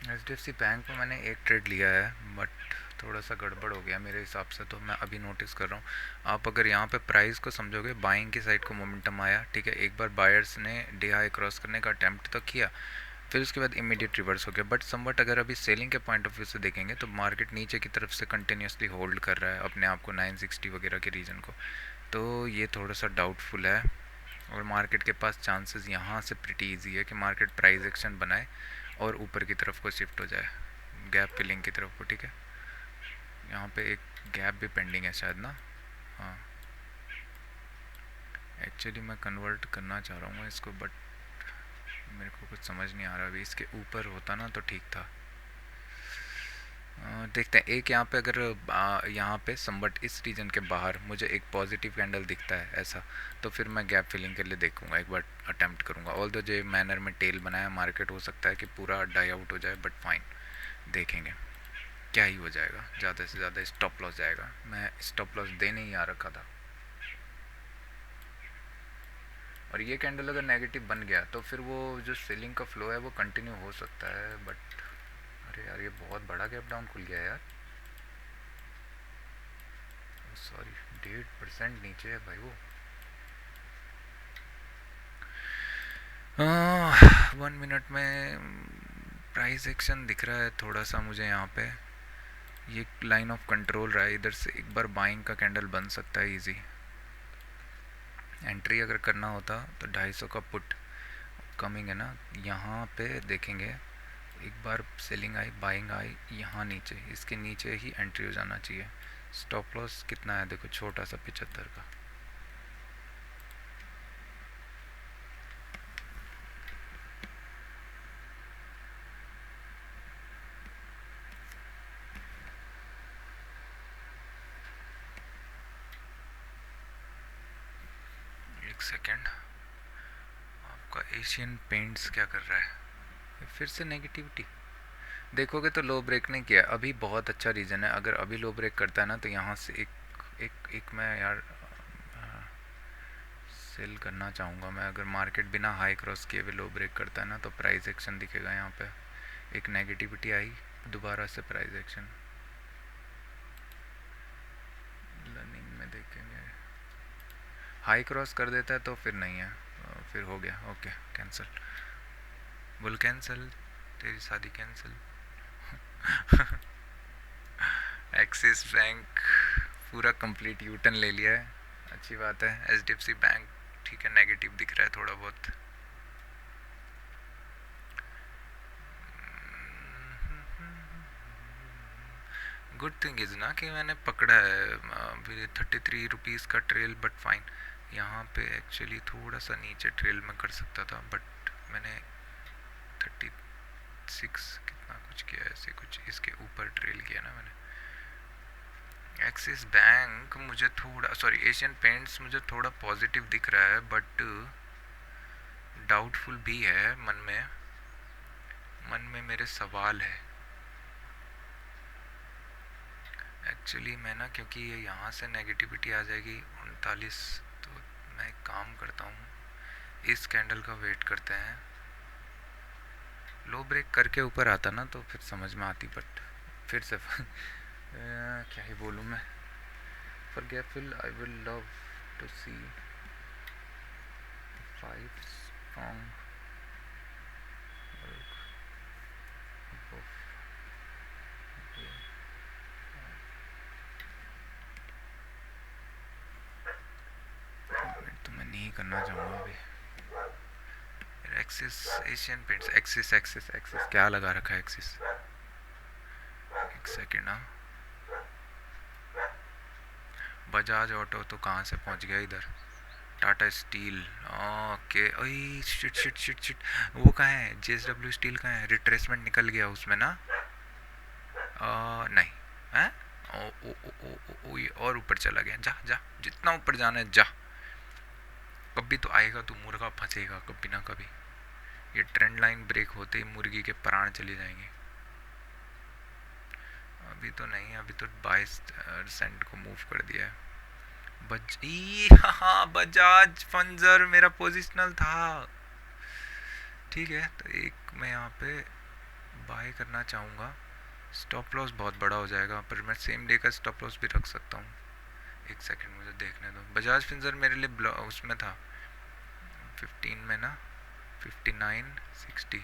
एचडीएफसी बैंक में मैंने एक ट्रेड लिया है बट थोड़ा सा गड़बड़ हो गया मेरे हिसाब से, तो मैं अभी नोटिस कर रहा हूँ। आप अगर यहाँ पे प्राइस को समझोगे, बाइंग की साइड को मोमेंटम आया, ठीक है। एक बार बायर्स ने डे हाई क्रॉस करने का अटैम्प्ट तो किया, फिर उसके बाद इमीडिएट रिवर्स हो गया। बट समवट अगर अभी सेलिंग के पॉइंट ऑफ व्यू से देखेंगे तो मार्केट नीचे की तरफ से कंटिन्यूसली होल्ड कर रहा है अपने आप को, 960 वगैरह के रीजन को। तो ये थोड़ा सा डाउटफुल है और मार्केट के पास चांसेस यहाँ से प्रिटी ईजी है कि मार्केट प्राइस एक्शन बनाए और ऊपर की तरफ को शिफ्ट हो जाए, गैप फिलिंग की तरफ को, ठीक है। यहाँ पे एक गैप भी पेंडिंग है शायद ना। हाँ, एक्चुअली मैं कन्वर्ट करना चाह रहा हूँ इसको बट मेरे को कुछ समझ नहीं आ रहा। अभी इसके ऊपर होता ना तो ठीक था। देखते हैं। एक यहाँ पे अगर यहाँ पे समवट इस रीजन के बाहर मुझे एक पॉजिटिव कैंडल दिखता है ऐसा, तो फिर मैं गैप फिलिंग के लिए देखूंगा, एक बार अटेम्प्ट करूंगा। ऑल दो जो मैनर में टेल बनाया मार्केट, हो सकता है कि पूरा डाई आउट हो जाए बट फाइन, देखेंगे क्या ही हो जाएगा। ज़्यादा से ज़्यादा स्टॉप लॉस जाएगा, मैं स्टॉप लॉस देने ही आ रखा था। और ये कैंडल अगर नेगेटिव बन गया तो फिर वो जो सेलिंग का फ्लो है वो कंटिन्यू हो सकता है बट अरे यार, ये बहुत बड़ा गैप डाउन खुल गया है यार। सॉरी, 1.5% नीचे है भाई वो। वन मिनट में प्राइस एक्शन दिख रहा है थोड़ा सा मुझे यहाँ पे। ये लाइन ऑफ कंट्रोल रहा है, इधर से एक बार बाइंग का कैंडल बन सकता है इजी। एंट्री अगर करना होता तो 250 का पुट कमिंग है ना, यहाँ पे देखेंगे एक बार सेलिंग आई, बाइंग आई यहाँ नीचे, इसके नीचे ही एंट्री हो जाना चाहिए। स्टॉप लॉस कितना है देखो, छोटा सा 75 का। एक सेकेंड, आपका एशियन पेंट्स क्या कर रहा है? फिर से नेगेटिविटी देखोगे तो लो ब्रेक नहीं किया अभी, बहुत अच्छा रीज़न है। अगर अभी लो ब्रेक करता है ना तो यहाँ से एक मैं यार सेल करना चाहूँगा मैं। अगर मार्केट बिना हाई क्रॉस किए हुए लो ब्रेक करता है ना तो प्राइस एक्शन दिखेगा यहाँ पे। एक नेगेटिविटी आई, दोबारा से प्राइस एक्शन लर्निंग में देखेंगे। हाई क्रॉस कर देता है तो फिर नहीं है, फिर हो गया ओके कैंसिल। बोल कैंसिल, तेरी शादी कैंसिल। एक्सिस बैंक पूरा कंप्लीट यू टर्न ले लिया है, अच्छी बात है। एचडीएफसी बैंक ठीक है, नेगेटिव दिख रहा है थोड़ा बहुत। गुड थिंग इज़ ना कि मैंने पकड़ा है अभी 33 रुपीज़ का ट्रेल, बट फाइन। यहाँ पे एक्चुअली थोड़ा सा नीचे ट्रेल में कर सकता था, बट मैंने 36 कितना कुछ किया, ऐसे कुछ इसके ऊपर ट्रेल किया ना मैंने। एक्सिस बैंक मुझे थोड़ा, सॉरी एशियन पेंट्स मुझे थोड़ा पॉजिटिव दिख रहा है, बट डाउटफुल भी है मन में मेरे सवाल है एक्चुअली। मैं ना, क्योंकि ये यहाँ से नेगेटिविटी आ जाएगी 39, तो मैं एक काम करता हूँ, इस कैंडल का वेट करते हैं। लो ब्रेक करके ऊपर आता ना तो फिर समझ में आती, बट फिर से क्या ही बोलूँ मैं। forgetful, I will love to see 5 strong work above the तो मैं नहीं करना चाहूँगा अभी। Axis Asian paints, axis axis axis क्या लगा रखा है एक्सिस। एक सेकेंड ना, बजाज ऑटो तो कहाँ से पहुँच गया इधर। टाटा स्टील ओके, ओई शिट शिट शिट शिट, वो कहाँ है जेएसडब्ल्यू स्टील कहाँ है? रिट्रेसमेंट निकल गया उसमें ना, नहीं है। ओ ओ ओ ओ ओ, ओ ये और ऊपर चला गया, जा जा जितना ऊपर जाना है जा। कभी तो आएगा तू मुर्गा, फंसेगा कभी ना कभी। ये ट्रेंड लाइन ब्रेक होते ही मुर्गी के प्राण चले जाएंगे। अभी तो नहीं, अभी तो 22% को मूव कर दिया है। हाँ बजाज फंजर मेरा पोजिशनल था, ठीक है। तो एक मैं यहाँ पे बाय करना चाहूँगा। स्टॉप लॉस बहुत बड़ा हो जाएगा, पर मैं सेम डे का स्टॉप लॉस भी रख सकता हूँ। एक सेकंड मुझे देखने दो। बजाज फिंजर मेरे लिए उसमें था 15 में ना, 59 60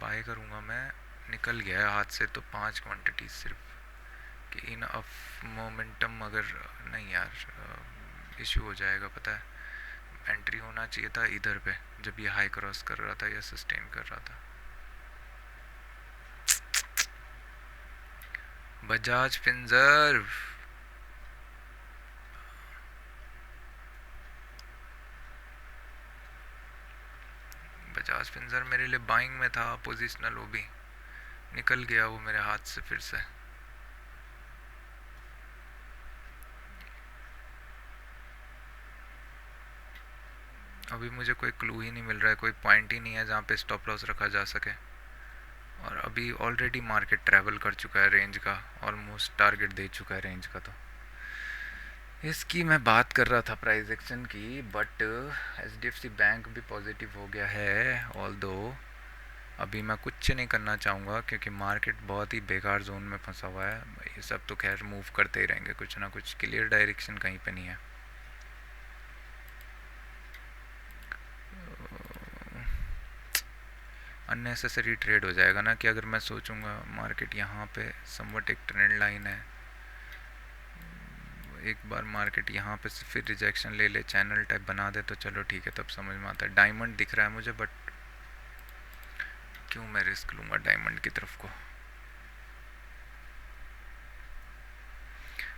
बाय करूँगा मैं। निकल गया है हाथ से तो 5 क्वांटिटी सिर्फ कि इन अफ मोमेंटम। अगर नहीं यार, इशू हो जाएगा पता है। एंट्री होना चाहिए था इधर पे जब ये हाई क्रॉस कर रहा था या सस्टेन कर रहा था। बजाज फिंजर्व बजाज फिंजर मेरे लिए बाइंग में था पोजिशनल, वो भी निकल गया वो मेरे हाथ से फिर से। अभी मुझे कोई क्लू ही नहीं मिल रहा है, कोई पॉइंट ही नहीं है जहाँ पे स्टॉप लॉस रखा जा सके। और अभी ऑलरेडी मार्केट ट्रैवल कर चुका है रेंज का, ऑलमोस्ट टारगेट दे चुका है रेंज का। तो इसकी मैं बात कर रहा था प्राइस एक्शन की, बट एचडीएफसी बैंक भी पॉजिटिव हो गया है। ऑल दो अभी मैं कुछ नहीं करना चाहूँगा क्योंकि मार्केट बहुत ही बेकार जोन में फंसा हुआ है। ये सब तो खैर मूव करते ही रहेंगे, कुछ ना कुछ क्लियर डायरेक्शन कहीं पे नहीं है। अननेसेसरी ट्रेड हो जाएगा ना, कि अगर मैं सोचूंगा मार्केट यहाँ पे समवट एक ट्रेंड लाइन है, एक बार मार्केट यहाँ पे फिर रिजेक्शन ले ले, चैनल टाइप बना दे, तो चलो ठीक है, तब समझ में आता है। डायमंड दिख रहा है मुझे, बट क्यों मैं रिस्क लूँगा डायमंड की तरफ को।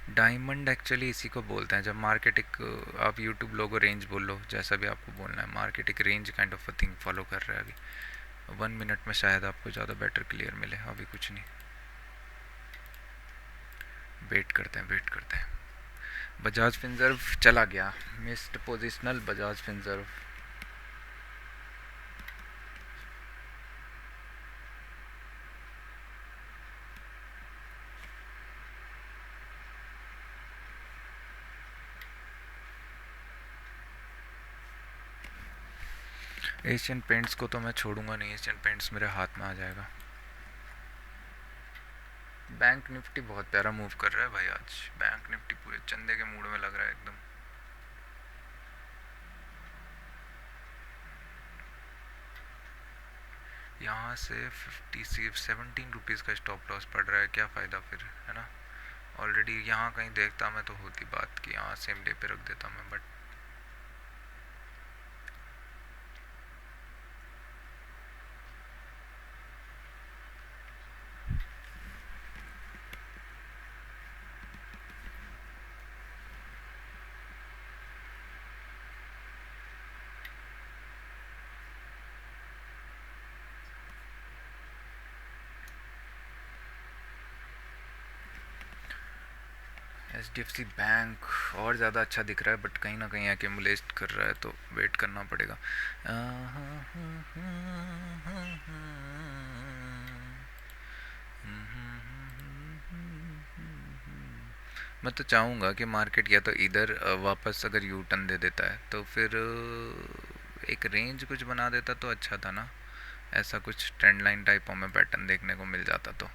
डायमंड एक्चुअली इसी को बोलते हैं जब मार्केट एक, आप यूट्यूब लोगो रेंज बोल लो, जैसा भी आपको बोलना है, मार्केट एक range kind of a thing follow कर रहा है अभी। 1 मिनट में शायद आपको ज़्यादा बेटर क्लियर मिले, अभी कुछ नहीं, वेट करते हैं वेट करते हैं। बजाज फिनजर्व चला गया, मिस्ड पोजिशनल बजाज फिनजर्व। एशियन पेंट्स को तो मैं छोड़ूंगा नहीं, एशियन पेंट्स मेरे हाथ में आ जाएगा। बैंक निफ्टी बहुत प्यारा मूव कर रहा है भाई आज, बैंक निफ्टी पूरे चंदे के मूड में लग रहा है एकदम। यहाँ से 17 रुपीज़ का स्टॉप लॉस पड़ रहा है, क्या फ़ायदा फिर, है ना। ऑलरेडी यहाँ कहीं देखता मैं तो होती बात कि यहाँ सेम डे पे रख देता मैं, बट HDFC बैंक और ज़्यादा अच्छा दिख रहा है, बट कहीं ना कहीं एक्यूमुलेट कर रहा है, तो वेट करना पड़ेगा। मैं तो चाहूँगा कि मार्केट या तो इधर वापस अगर यू टर्न दे देता है, तो फिर एक रेंज कुछ बना देता तो अच्छा था ना, ऐसा कुछ ट्रेंड लाइन टाइप हमें पैटर्न देखने को मिल जाता। तो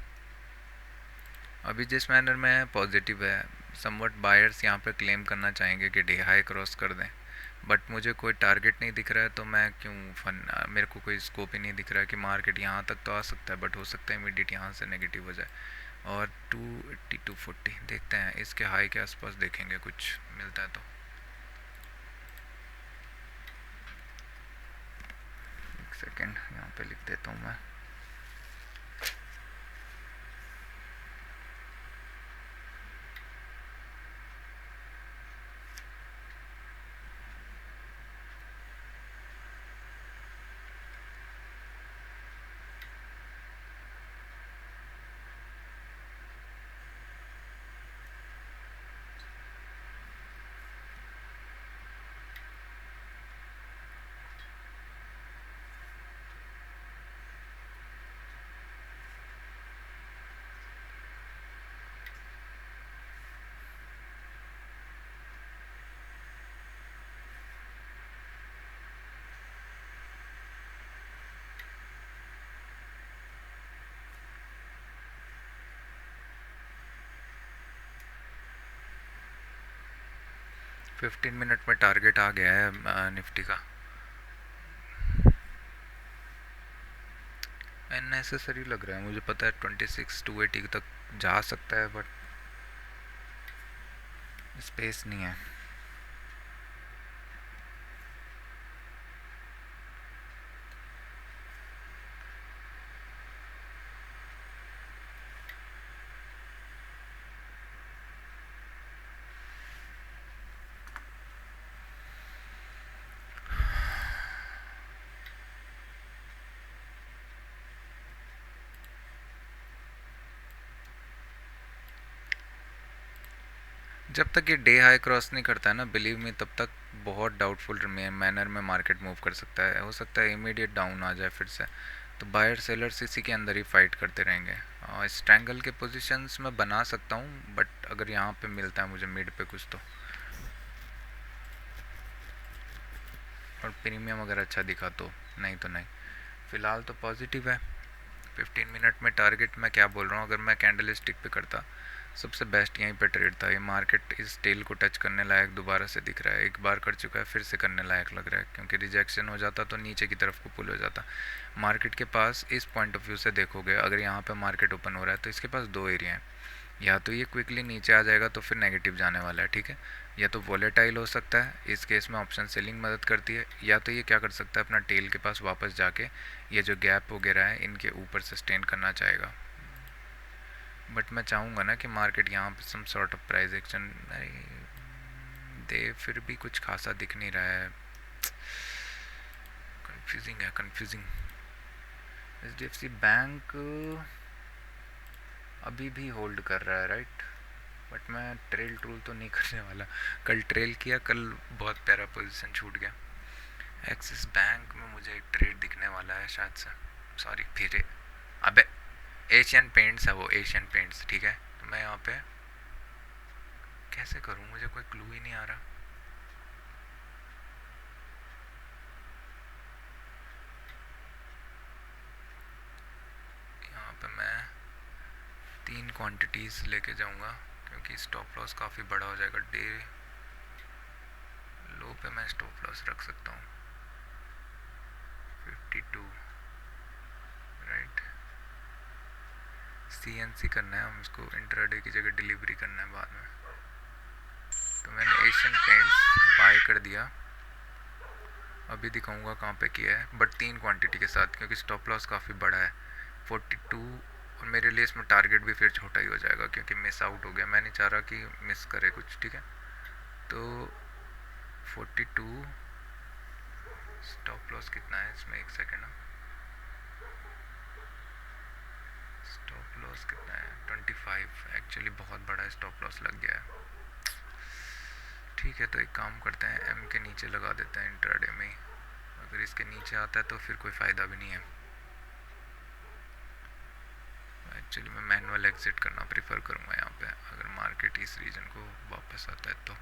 अभी जिस मैनर में है पॉजिटिव है, समवट बायर्स यहाँ पे क्लेम करना चाहेंगे कि डे हाई क्रॉस कर दें, बट मुझे कोई टारगेट नहीं दिख रहा है, तो मैं क्यों मेरे को कोई स्कोप ही नहीं दिख रहा है कि मार्केट यहाँ तक तो आ सकता है, बट हो सकता है इमीडिएट यहाँ से नेगेटिव हो जाए। और 280 240 देखते हैं, इसके हाई के आसपास देखेंगे कुछ मिलता है तो। एक सेकेंड यहाँ पे लिख देता हूँ मैं। फिफ्टीन मिनट में टारगेट आ गया है निफ्टी का। अननेसेसरी लग रहा है मुझे, पता है 26 280 तक जा सकता है, बट स्पेस नहीं है। जब तक ये डे हाई क्रॉस नहीं करता है ना, बिलीव मी, तब तक बहुत डाउटफुल मैनर में मार्केट मूव कर सकता है। हो सकता है इमीडिएट डाउन आ जाए फिर से, तो बायर सेलर्स इसी के अंदर ही फाइट करते रहेंगे। स्ट्रैंगल के पोजीशंस में बना सकता हूँ, बट अगर यहाँ पे मिलता है मुझे मिड पे कुछ तो, और प्रीमियम अगर अच्छा दिखा तो, नहीं तो नहीं। फ़िलहाल तो पॉजिटिव है। 15 मिनट में टारगेट मैं क्या बोल रहा हूँ, अगर मैं कैंडल स्टिक पे करता सबसे बेस्ट यहीं पे ट्रेड था। ये मार्केट इस टेल को टच करने लायक दोबारा से दिख रहा है, एक बार कर चुका है, फिर से करने लायक लग रहा है, क्योंकि रिजेक्शन हो जाता तो नीचे की तरफ को पुल हो जाता। मार्केट के पास इस पॉइंट ऑफ व्यू से देखोगे, अगर यहाँ पे मार्केट ओपन हो रहा है तो इसके पास दो एरिया हैं। या तो ये क्विकली नीचे आ जाएगा तो फिर नेगेटिव जाने वाला है, ठीक है, या तो वॉलेटाइल हो सकता है, इस केस में ऑप्शन सेलिंग मदद करती है, या तो ये क्या कर सकता है अपना टेल के पास वापस जाके ये जो गैप वगैरह है इनके ऊपर सस्टेन करना चाहेगा। बट मैं चाहूँगा ना कि मार्केट यहाँ पे some sort of price action दे, फिर भी कुछ खासा दिख नहीं रहा है, कंफ्यूजिंग है, कंफ्यूजिंग। HDFC बैंक अभी भी होल्ड कर रहा है, राइट, बट मैं ट्रेल ट्रूल तो नहीं करने वाला। कल ट्रेल किया, कल बहुत प्यारा पोजीशन छूट गया। एक्सिस बैंक में मुझे एक ट्रेड दिखने वाला है शायद से, सॉरी फिर अबे एशियन पेंट्स है वो, एशियन पेंट्स, ठीक है। तो मैं यहाँ पे कैसे करूँ, मुझे कोई क्लू ही नहीं आ रहा। यहाँ पे मैं 3 क्वांटिटीज़ लेके जाऊँगा, क्योंकि स्टॉप लॉस काफ़ी बड़ा हो जाएगा। डे लो पे मैं स्टॉप लॉस रख सकता हूँ 52, राइट। CNC करना है हम इसको, इंट्राडे की जगह डिलीवरी करना है बाद में। तो मैंने एशियन पेंट्स बाय कर दिया, अभी दिखाऊंगा कहाँ पे किया है, बट 3 क्वांटिटी के साथ, क्योंकि स्टॉप लॉस काफ़ी बड़ा है 42, और मेरे लिए इसमें टारगेट भी फिर छोटा ही हो जाएगा, क्योंकि मिस आउट हो गया, मैं नहीं चाह रहा कि मिस करे कुछ, ठीक है। तो 42 स्टॉप लॉस कितना है इसमें, एक सेकेंड, स्टॉप लॉस कितना है 25, एक्चुअली बहुत बड़ा स्टॉप लॉस लग गया है। ठीक है, तो एक काम करते हैं, M के नीचे लगा देते हैं इंट्राडे में ही। अगर इसके नीचे आता है तो फिर कोई फ़ायदा भी नहीं है। एक्चुअली मैं मैनुअल एग्जिट करना प्रेफर करूँगा यहाँ पे, अगर मार्केट इस रीजन को वापस आता है तो।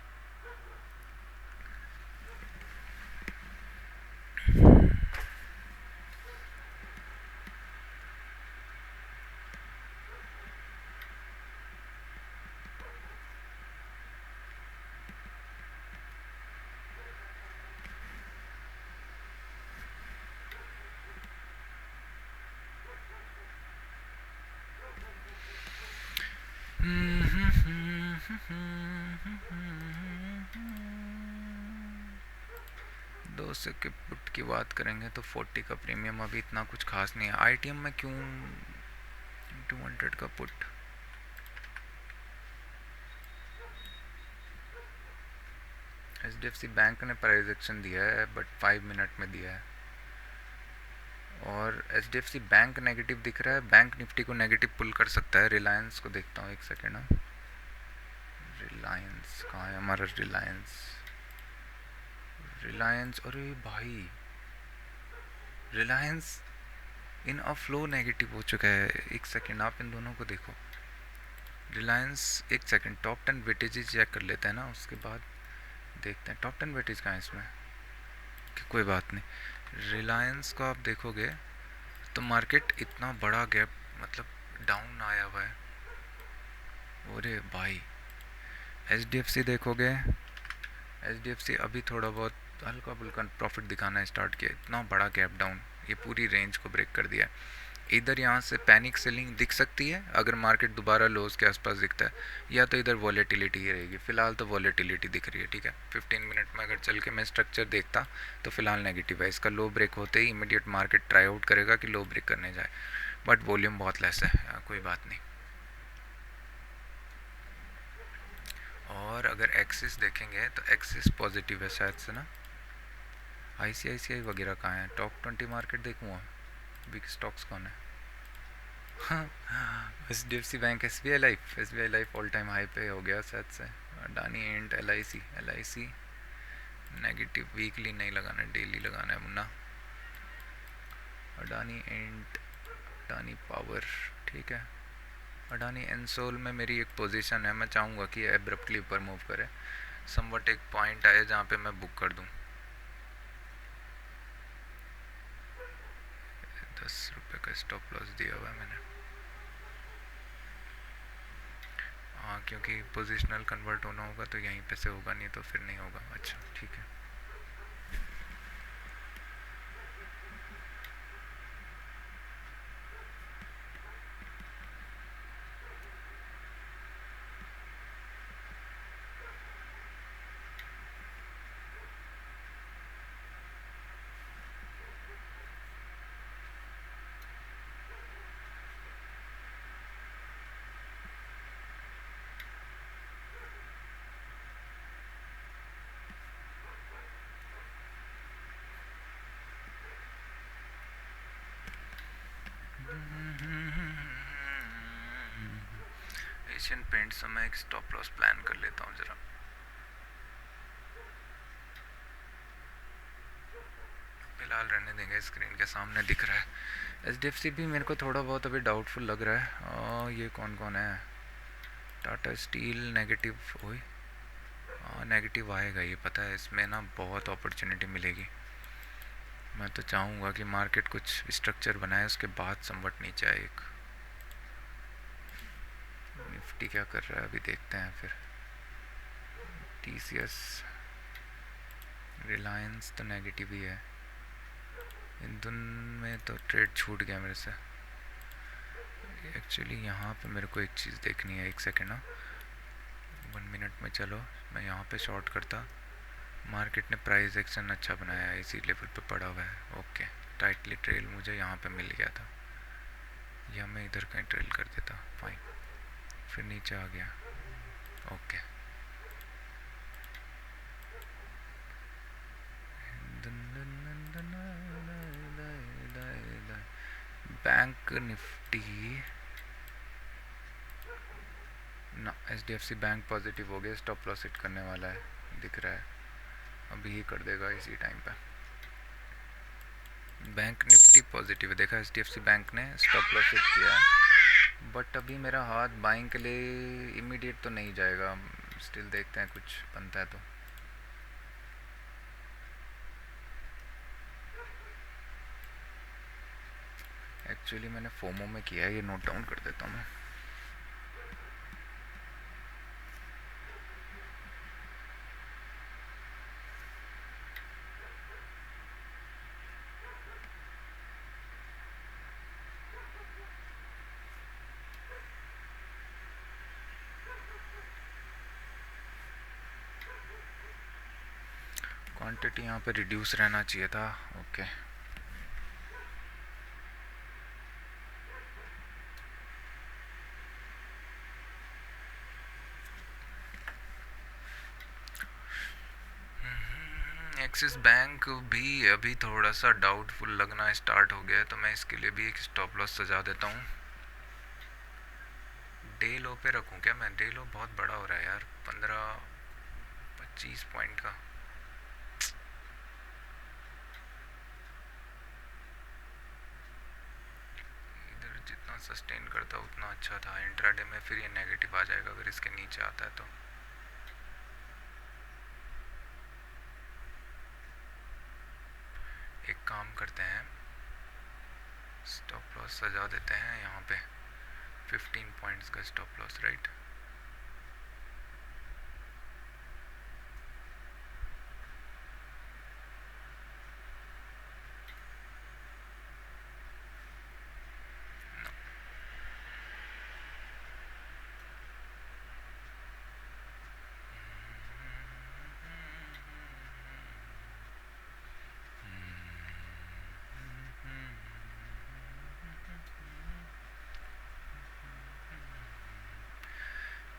दो से के पुट की बात करेंगे तो 40 का प्रीमियम अभी इतना कुछ खास नहीं है। ITM में क्यों 200 का पुट, HDFC बैंक ने प्राइस एक्शन दिया है बट 5 मिनट में दिया है, और HDFC बैंक नेगेटिव दिख रहा है, बैंक निफ्टी को नेगेटिव पुल कर सकता है। रिलायंस को देखता हूँ, एक सेकेंड ना, रिलायंस कहाँ है हमारा, रिलायंस अरे भाई, रिलायंस इन अ फ्लो नेगेटिव हो चुका है। एक सेकेंड, आप इन दोनों को देखो। रिलायंस, एक सेकेंड, टॉप 10 वेटेज चेक कर लेते हैं ना, उसके बाद देखते हैं टॉप 10 वेटेज कहाँ है इसमें, कि कोई बात नहीं। रिलायंस को आप देखोगे तो मार्केट इतना बड़ा गैप, मतलब डाउन आया हुआ है। अरे भाई HDFC देखोगे, HDFC अभी थोड़ा बहुत हल्का फुल्का प्रॉफिट दिखाना स्टार्ट किया, इतना बड़ा गैप डाउन, ये पूरी रेंज को ब्रेक कर दिया। इधर यहाँ से पैनिक सेलिंग दिख सकती है अगर मार्केट दोबारा लोज के आसपास दिखता है, या तो इधर वॉलेटिलिटी ही रहेगी। फिलहाल तो वॉलेटिलिटी दिख रही है, ठीक है। 15 मिनट में अगर चल के मैं स्ट्रक्चर देखता तो फिलहाल नेगेटिव है। इसका लो ब्रेक होते ही इमीडिएट मार्केट ट्राई आउट करेगा कि लो ब्रेक करने जाए, बट वॉल्यूम बहुत लेस है, कोई बात नहीं। और अगर एक्सिस देखेंगे तो एक्सिस पॉजिटिव है शायद से ना। ICICI वगैरह कहाँ है, टॉप 20 मार्केट देखूँगा, बिग स्टॉक्स कौन है। हाँ, HDFC bank, SBI life all time high पे हो गया शायद से। Adani and LIC negative, weekly नहीं लगाना, डेली लगाना है मुन्ना। अडानी एंड अडानी पावर, ठीक है। अडानी एनसोल में मेरी एक पोजीशन है, मैं चाहूँगा कि एब्रप्टली ऊपर मूव करे, समवट एक पॉइंट आए जहाँ पे मैं बुक कर दूँ। 10 रुपये का स्टॉप लॉस दिया हुआ है मैंने। क्योंकि पोजिशनल कन्वर्ट होना होगा तो यहीं पे से होगा, नहीं तो फिर नहीं होगा। अच्छा ठीक है। एशियन पेंट्स में एक स्टॉप लॉस प्लान कर लेता हूँ ज़रा। फिलहाल रहने देंगे, स्क्रीन के सामने दिख रहा है। HDFC भी मेरे को थोड़ा बहुत अभी डाउटफुल लग रहा है। और ये कौन कौन है? टाटा स्टील नेगेटिव हुई, नेगेटिव आएगा ये पता है, इसमें ना बहुत अपॉर्चुनिटी मिलेगी। मैं तो चाहूँगा कि मार्केट कुछ स्ट्रक्चर बनाए उसके बाद संवट नीचे आए। एक निफ्टी क्या कर रहा है अभी देखते हैं फिर। TCS रिलायंस तो नेगेटिव ही है, इन दोन में तो ट्रेड छूट गया मेरे से। एक्चुअली यहाँ पे मेरे को एक चीज़ देखनी है, एक सेकेंड ना, 1 मिनट में। चलो मैं यहाँ पे शॉर्ट करता, मार्केट ने प्राइस एक्शन अच्छा बनाया है, इसी लेवल पे पड़ा हुआ है। ओके, टाइटली ट्रेल मुझे यहाँ पे मिल गया था, या मैं इधर कहीं ट्रेल कर देता, फाइन। फिर नीचे आ गया, ओके। बैंक निफ्टी ना, HDFC बैंक पॉजिटिव हो गया, स्टॉप लॉस हिट करने वाला है, दिख रहा है अभी ही कर देगा इसी टाइम पे। बैंक निफ्टी पॉजिटिव है, देखा HDFC बैंक ने स्टॉप लॉस हिट किया है, बट अभी मेरा हाथ बाइंग के लिए इमीडिएट तो नहीं जाएगा, स्टिल देखते हैं कुछ बनता है तो। एक्चुअली मैंने फोमो में किया है, ये नोट डाउन कर देता हूँ मैं। क्वांटिटी यहाँ पे रिड्यूस रहना चाहिए था, ओके। एक्सिस बैंक भी अभी थोड़ा सा डाउटफुल लगना स्टार्ट हो गया है, तो मैं इसके लिए भी एक स्टॉप लॉस सजा देता हूँ। डे लो पे रखूँ क्या मैं? डे लो बहुत बड़ा हो रहा है यार, 15-25 पॉइंट का। इधर जितना सस्टेन करता उतना अच्छा था, इंट्राडे में फिर ये नेगेटिव आ जाएगा अगर इसके नीचे आता है तो। एक काम करते हैं, स्टॉप लॉस सजा देते हैं यहाँ पे, 15 पॉइंट्स का स्टॉप लॉस, राइट।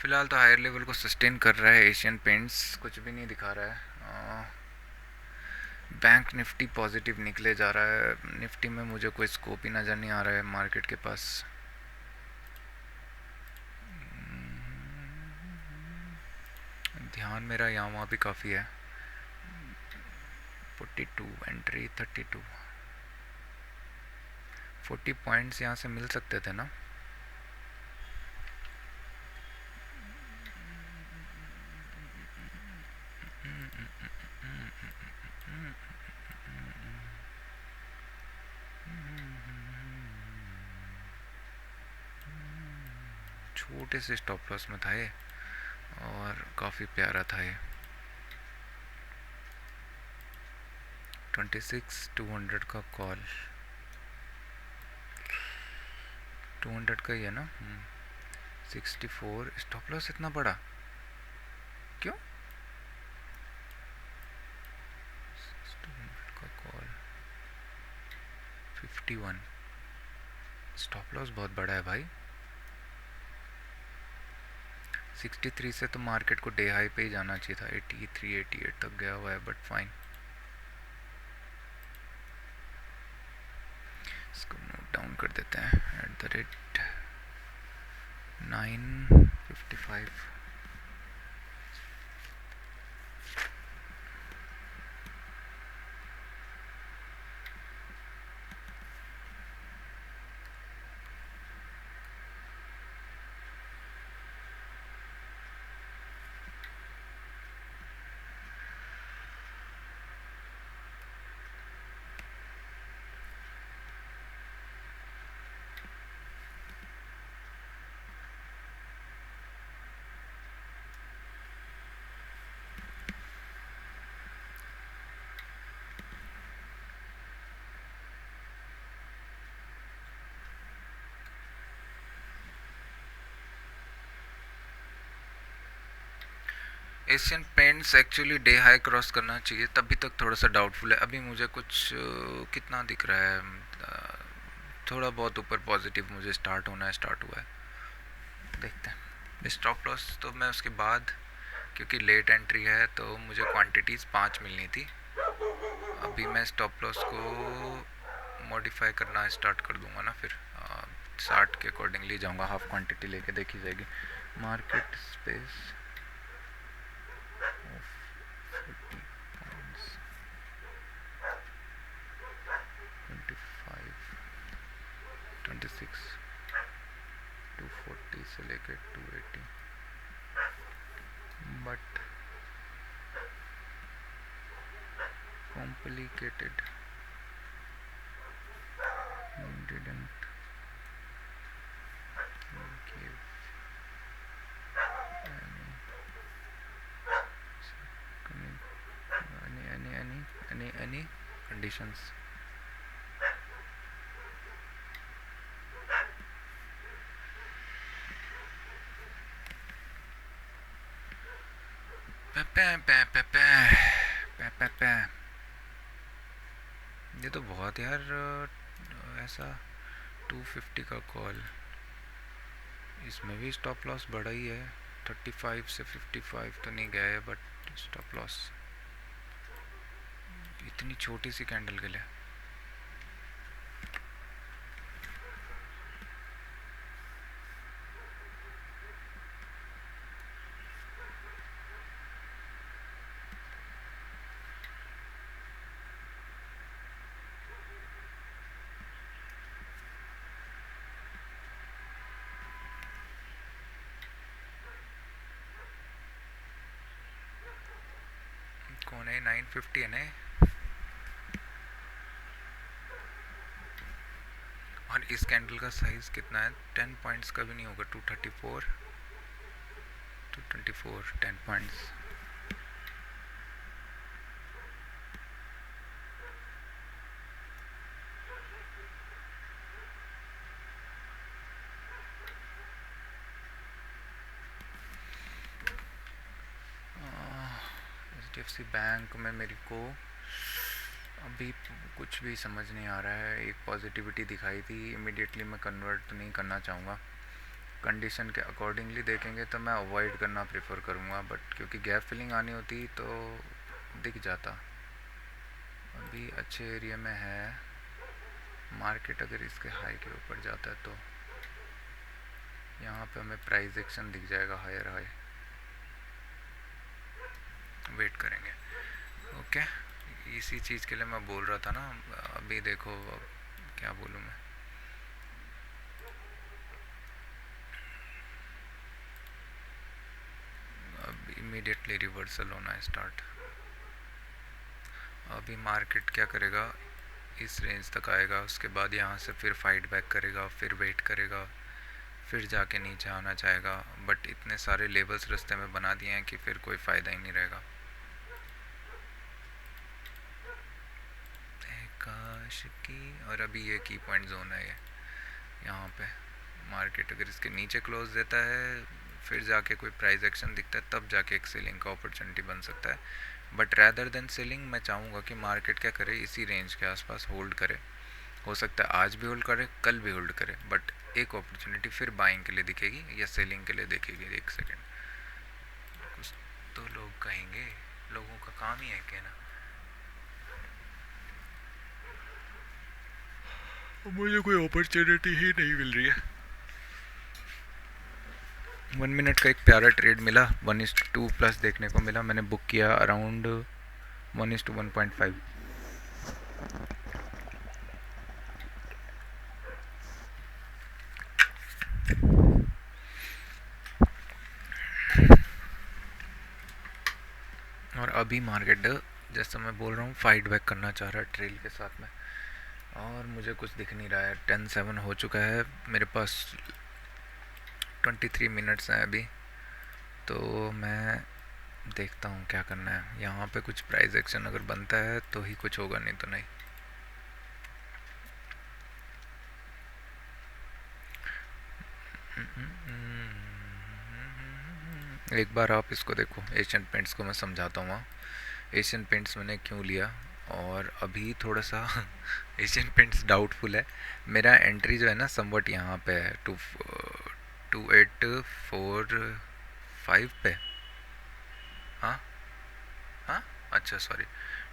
फिलहाल तो हायर लेवल को सस्टेन कर रहा है एशियन पेंट्स, कुछ भी नहीं दिखा रहा है। बैंक निफ्टी पॉजिटिव निकले जा रहा है, निफ्टी में मुझे कोई स्कोप ही नज़र नहीं आ रहा है मार्केट के पास। ध्यान मेरा यहाँ वहाँ भी काफ़ी है। 42 एंट्री, 32 40 पॉइंट्स यहाँ से मिल सकते थे ना। छोटे से स्टॉप लॉस में था ये, और काफ़ी प्यारा था ये। 26 200 का कॉल, 200 का ही है ना। 64 स्टॉप लॉस इतना बड़ा क्यों? 200 का कॉल 51, स्टॉप लॉस बहुत बड़ा है भाई। 63 से तो मार्केट को डे हाई पे ही जाना चाहिए था। 83 88 तक गया हुआ है, बट फाइन। इसको नोट डाउन कर देते हैं। @955। Asian paints actually day high cross करना चाहिए, तभी तक थोड़ा सा डाउटफुल है। अभी मुझे कुछ कितना दिख रहा है, थोड़ा बहुत ऊपर पॉजिटिव मुझे स्टार्ट होना है, स्टार्ट हुआ है। देखते हैं। स्टॉप लॉस तो मैं उसके बाद, क्योंकि लेट एंट्री है तो मुझे क्वांटिटीज़ 5 मिलनी थी। अभी मैं स्टॉप लॉस को मॉडिफाई करना स्टार्ट कर दूंगा ना, फिर 60 के अकॉर्डिंगली जाऊंगा। हाफ क्वांटिटी लेके देखी जाएगी। मार्केट स्पेस 40 points, 25 26 240 से लेके 280, but complicated, didn't give any conditions. ये तो बहुत यार, ऐसा 250 का कॉल, इसमें भी स्टॉप लॉस बड़ा ही है। 35 से 55 तो नहीं गया है, बट स्टॉप लॉस इतनी छोटी सी कैंडल के लिए। कौन है? 950 है ना। और इस कैंडल का साइज कितना है? 10 पॉइंट्स का भी नहीं होगा। 234 224 10 पॉइंट्स। HDFC बैंक में मेरे को अभी कुछ भी समझ नहीं आ रहा है। एक पॉजिटिविटी दिखाई थी, इमीडिएटली मैं कन्वर्ट नहीं करना चाहूँगा। कंडीशन के अकॉर्डिंगली देखेंगे तो मैं अवॉइड करना प्रेफर करूँगा, बट क्योंकि गैप फिलिंग आनी होती तो दिख जाता। अभी अच्छे एरिया में है मार्केट। अगर इसके हाई के ऊपर जाता है तो यहाँ पे हमें प्राइस एक्शन दिख जाएगा, हायर हाई। वेट करेंगे। ओके, इसी चीज़ के लिए मैं बोल रहा था ना। अभी देखो, क्या बोलूँ मैं, अब इमीडिएटली रिवर्सल होना है स्टार्ट। अभी मार्केट क्या करेगा, इस रेंज तक आएगा, उसके बाद यहाँ से फिर फाइट बैक करेगा, फिर वेट करेगा, फिर जाके नीचे आना चाहेगा, बट इतने सारे लेवल्स रास्ते में बना दिए हैं कि फिर कोई फ़ायदा ही नहीं रहेगा। काश की, और अभी ये की पॉइंट जोन है ये, यहाँ पे मार्केट अगर इसके नीचे क्लोज देता है, फिर जाके कोई प्राइस एक्शन दिखता है, तब जाके एक सेलिंग का अपॉर्चुनिटी बन सकता है। बट रैदर देन सेलिंग मैं चाहूँगा कि मार्केट क्या करे, इसी रेंज के आसपास होल्ड करे। हो सकता है आज भी होल्ड करे, कल भी होल्ड करे, बट एक अपॉर्चुनिटी फिर बाइंग के लिए दिखेगी या सेलिंग के लिए दिखेगी। एक सेकेंड, कुछ तो लोग कहेंगे, लोगों का काम ही है कहना, मुझे कोई अपॉर्चुनिटी ही नहीं मिल रही है। 1 मिनट का एक प्यारा ट्रेड मिला, 1:2 प्लस देखने को मिला। मैंने बुक किया अराउंड 1:1.5। और अभी मार्केट जैसा मैं बोल रहा हूँ फाइट बैक करना चाह रहा है ट्रेल के साथ में, और मुझे कुछ दिख नहीं रहा है। 10:07 हो चुका है, मेरे पास 23 मिनट्स हैं अभी, तो मैं देखता हूँ क्या करना है। यहाँ पे कुछ प्राइस एक्शन अगर बनता है तो ही कुछ होगा, नहीं तो नहीं। एक बार आप इसको देखो, एशियन पेंट्स को मैं समझाता हूँ। एशियन पेंट्स मैंने क्यों लिया, और अभी थोड़ा सा एशियन पेंट्स डाउटफुल है। मेरा एंट्री जो है ना समवट यहाँ पे है, 2845 पे। हाँ हाँ, अच्छा सॉरी,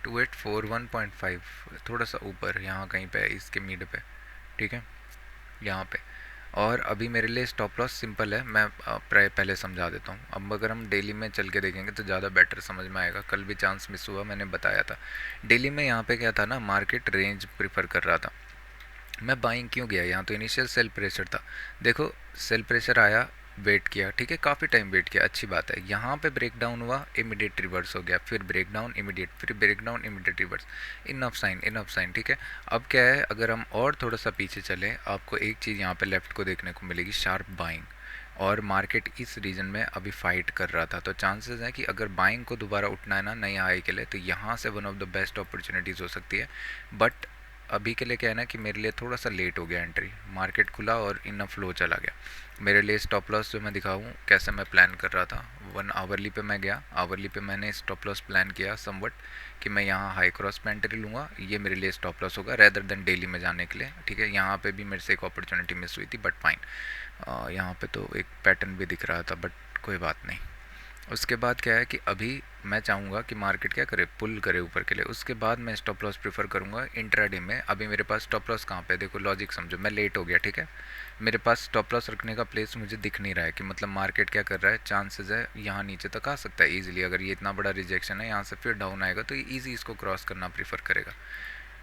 2841.5, थोड़ा सा ऊपर यहाँ कहीं पे है, इसके मिड पे, ठीक है, यहाँ पे। और अभी मेरे लिए स्टॉप लॉस सिंपल है, मैं पहले समझा देता हूँ। अब अगर हम डेली में चल के देखेंगे तो ज़्यादा बेटर समझ में आएगा। कल भी चांस मिस हुआ, मैंने बताया था। डेली में यहाँ पे क्या था ना, मार्केट रेंज प्रिफर कर रहा था। मैं बाइंग क्यों गया, यहाँ तो इनिशियल सेल प्रेशर था। देखो सेल प्रेशर आया, वेट किया, ठीक है, काफ़ी टाइम वेट किया, अच्छी बात है। यहाँ पे ब्रेक डाउन हुआ, इमीडिएट रिवर्स हो गया, फिर ब्रेक डाउन इमीडिएट, फिर break down immediate reverse. Enough sign, enough sign, ठीक है। अब क्या है, अगर हम और थोड़ा सा पीछे चलें, आपको एक चीज़ यहाँ पे लेफ्ट को देखने को मिलेगी, शार्प बाइंग। और मार्केट इस रीजन में अभी फाइट कर रहा था, तो चांसेस हैं कि अगर बाइंग को दोबारा उठना है ना नई हाई के लिए, तो यहाँ से one of the best opportunities हो सकती है। बट अभी के लिए क्या है ना कि मेरे लिए थोड़ा सा लेट हो गया एंट्री, मार्केट खुला और इन फ्लो चला गया। मेरे लिए स्टॉप लॉस जो मैं दिखाऊँ कैसे मैं प्लान कर रहा था, 1 आवरली पे मैं गया, आवरली पे मैंने स्टॉप लॉस प्लान किया समवट कि मैं यहाँ हाई क्रॉस पे एंट्री लूँगा, ये मेरे लिए स्टॉप लॉस होगा रेदर देन डेली में जाने के लिए, ठीक है। यहाँ पे भी मेरे से एक अपॉर्चुनिटी मिस हुई थी, बट फाइन। यहाँ पे तो एक पैटर्न भी दिख रहा था, बट कोई बात नहीं। उसके बाद क्या है कि अभी मैं चाहूँगा कि मार्केट क्या करे, पुल करे ऊपर के लिए, उसके बाद मैं स्टॉप लॉस प्रीफर करूँगा इंट्राडे में। अभी मेरे पास स्टॉप लॉस कहाँ पे है, देखो लॉजिक समझो, मैं लेट हो गया, ठीक है। मेरे पास स्टॉप लॉस रखने का प्लेस मुझे दिख नहीं रहा है कि मतलब मार्केट क्या कर रहा है। चांसेस है यहाँ नीचे तक आ सकता है ईजिली, अगर ये इतना बड़ा रिजेक्शन है, यहाँ से फिर डाउन आएगा तो ये ईजी इसको क्रॉस करना प्रीफर करेगा।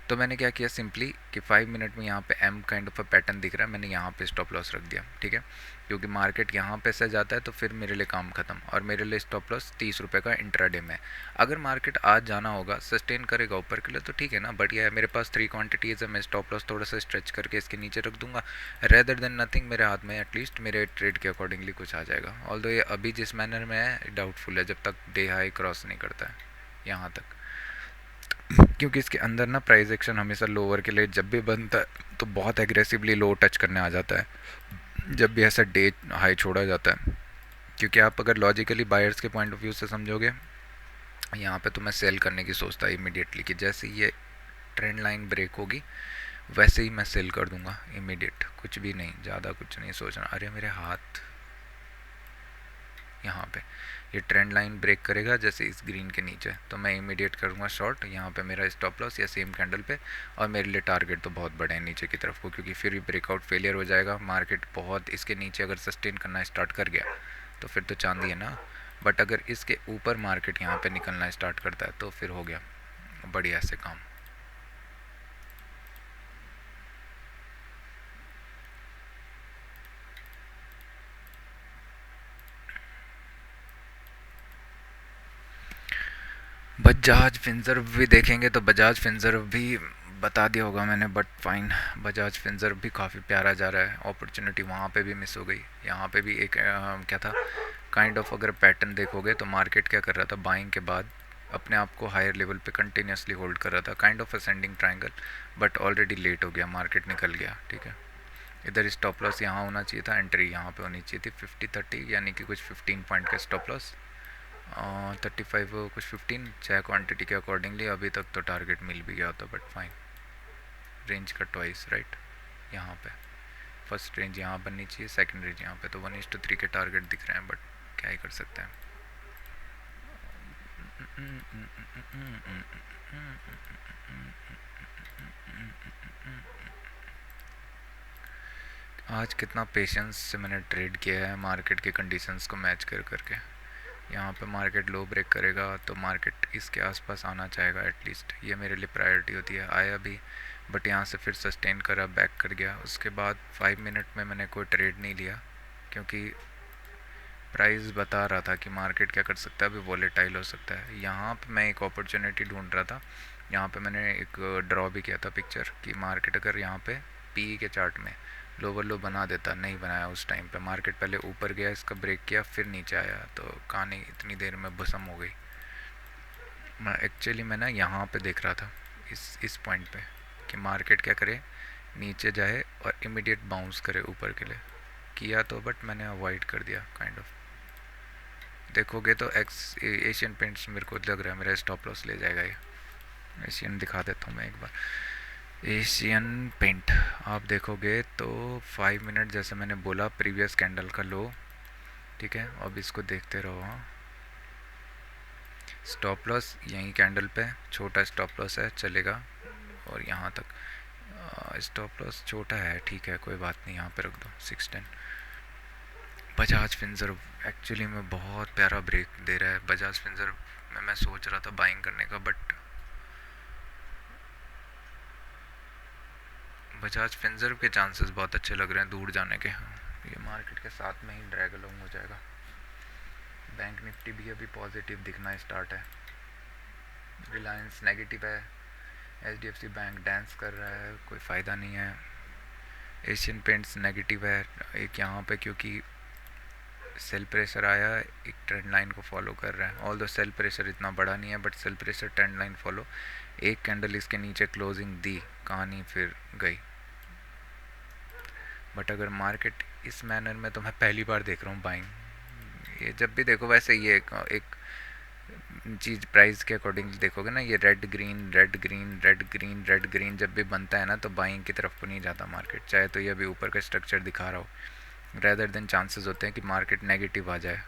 तो मैंने क्या किया सिंपली कि 5 मिनट में यहाँ पे am kind of a pattern दिख रहा है, मैंने यहाँ पे स्टॉप लॉस रख दिया, ठीक है। क्योंकि मार्केट यहाँ पे से जाता है तो फिर मेरे लिए काम खत्म, और मेरे लिए स्टॉप लॉस 30 रुपये का इंट्राडे में। अगर मार्केट आज जाना होगा, सस्टेन करेगा ऊपर के लिए तो ठीक है ना, बढ़िया है। मेरे पास 3 क्वांटिटीज़ है, मैं स्टॉप लॉस थोड़ा सा स्ट्रेच करके इसके नीचे रख दूंगा, रेदर देन नथिंग। मेरे हाथ में एटलीस्ट मेरे ट्रेड के अकॉर्डिंगली कुछ आ जाएगा। ऑल्दो ये अभी जिस मैनर में है डाउटफुल है, जब तक डे हाई क्रॉस नहीं करता है यहाँ तक, क्योंकि इसके अंदर ना प्राइस एक्शन हमेशा लोअर के लिए जब भी बनता है तो बहुत एग्रेसिवली लो टच करने आ जाता है जब भी ऐसा डे हाई छोड़ा जाता है। क्योंकि आप अगर लॉजिकली बायर्स के पॉइंट ऑफ व्यू से समझोगे, यहाँ पे तो मैं सेल करने की सोचता इमीडिएटली कि जैसे ये ट्रेंड लाइन ब्रेक होगी वैसे ही मैं सेल कर दूंगा इमीडिएट, कुछ भी नहीं, ज़्यादा कुछ नहीं सोचना। अरे मेरे हाथ, यहाँ पे ये ट्रेंड लाइन ब्रेक करेगा जैसे इस ग्रीन के नीचे, तो मैं इमीडिएट करूँगा शॉर्ट। यहाँ पे मेरा स्टॉप लॉस या सेम कैंडल पे, और मेरे लिए टारगेट तो बहुत बड़े हैं नीचे की तरफ को, क्योंकि फिर भी ब्रेकआउट फेलियर हो जाएगा। मार्केट बहुत इसके नीचे अगर सस्टेन करना स्टार्ट कर गया तो फिर तो चांदी है ना। बट अगर इसके ऊपर मार्केट यहाँ पे निकलना स्टार्ट करता है तो फिर हो गया बढ़िया से काम। बजाज फिनसर्व भी देखेंगे तो बजाज फिनसर्व भी बता दिया होगा मैंने, बट फाइन। बजाज फिंसर्व भी काफ़ी प्यारा जा रहा है। अपॉर्चुनिटी वहाँ पे भी मिस हो गई, यहाँ पे भी एक क्या था काइंड ऑफ, अगर पैटर्न देखोगे तो मार्केट क्या कर रहा था, बाइंग के बाद अपने आप को हायर लेवल पे कंटिन्यूसली होल्ड कर रहा था, kind of ascending triangle, but already late हो गया, मार्केट निकल गया। ठीक है, इधर स्टॉप लॉस यहाँ होना चाहिए था, एंट्री यहाँ पे होनी चाहिए थी 50-30, यानी कि कुछ 15 पॉइंट का स्टॉप लॉस, 35 कुछ 15 चाहे क्वांटिटी के अकॉर्डिंगली। अभी तक तो टारगेट मिल भी गया होता, बट फाइन। रेंज का ट्वाइस राइट, यहाँ पे फर्स्ट रेंज यहाँ बननी चाहिए, सेकंड रेंज यहाँ पे, तो 1:3 के टारगेट दिख रहे हैं, बट क्या ही कर सकते हैं। आज कितना पेशेंस से मैंने ट्रेड किया है मार्केट के कंडीशंस को मैच कर करके। यहाँ पे मार्केट लो ब्रेक करेगा तो मार्केट इसके आसपास आना चाहेगा एटलीस्ट, ये मेरे लिए प्रायोरिटी होती है। आया भी, बट यहाँ से फिर सस्टेन करा, बैक कर गया। उसके बाद 5 मिनट में मैंने कोई ट्रेड नहीं लिया, क्योंकि प्राइस बता रहा था कि मार्केट क्या कर सकता है, अभी वॉलेटाइल हो सकता है। यहाँ पे मैं एक अपॉर्चुनिटी ढूंढ रहा था, यहाँ पे मैंने एक ड्रॉ भी किया था पिक्चर कि मार्केट अगर यहाँ पे पी के चार्ट में लोअर लो बना देता, नहीं बनाया उस टाइम पे। मार्केट पहले ऊपर गया, इसका ब्रेक किया, फिर नीचे आया, तो कहानी इतनी देर में भस्म हो गई। मैं ना यहाँ पे देख रहा था इस पॉइंट पे कि मार्केट क्या करे, नीचे जाए और इमीडिएट बाउंस करे ऊपर के लिए। किया तो, बट मैंने अवॉइड कर दिया काइंड ऑफ। देखोगे तो एशियन पेंट्स मेरे को लग रहा है मेरा स्टॉप लॉस ले जाएगा ये। एशियन दिखा देता हूँ मैं एक बार। एशियन पेंट आप देखोगे तो 5 मिनट, जैसे मैंने बोला, प्रीवियस कैंडल का लो। ठीक है, अब इसको देखते रहो। हाँ, स्टॉप लॉस यहीं कैंडल पे, छोटा स्टॉप लॉस है, चलेगा, और यहाँ तक स्टॉप लॉस छोटा है, ठीक है कोई बात नहीं, यहाँ पे रख दो 610। बजाज फिंसर्व एक्चुअली में बहुत प्यारा ब्रेक दे रहा है। बजाज फिंसर्व में मैं सोच रहा था बाइंग करने का, बट बजाज फिंसर्व के चांसेस बहुत अच्छे लग रहे हैं दूर जाने के। ये मार्केट के साथ में ही ड्रैग अलोंग हो जाएगा। बैंक निफ्टी भी अभी पॉजिटिव दिखना स्टार्ट है। रिलायंस नेगेटिव है, HDFC बैंक डांस कर रहा है, कोई फ़ायदा नहीं है। एशियन पेंट्स नेगेटिव है एक यहाँ पे, क्योंकि सेल प्रेशर आया, एक ट्रेंड लाइन को फॉलो कर रहा है। ऑल दो सेल प्रेशर इतना बड़ा नहीं है, but sell pressure trend line follow. एक कैंडल इसके नीचे क्लोजिंग दी, कहानी फिर गई। बट अगर मार्केट इस मैनर में, तो मैं पहली बार देख रहा हूँ बाइंग। ये जब भी देखो वैसे, ये एक चीज़ प्राइस के अकॉर्डिंग देखोगे ना, ये red green red green red green red green जब भी बनता है ना, तो बाइंग की तरफ को नहीं जाता मार्केट, चाहे तो ये अभी ऊपर का स्ट्रक्चर दिखा रहा हो। रेदर देन चांसेस होते हैं कि मार्केट नेगेटिव आ जाए।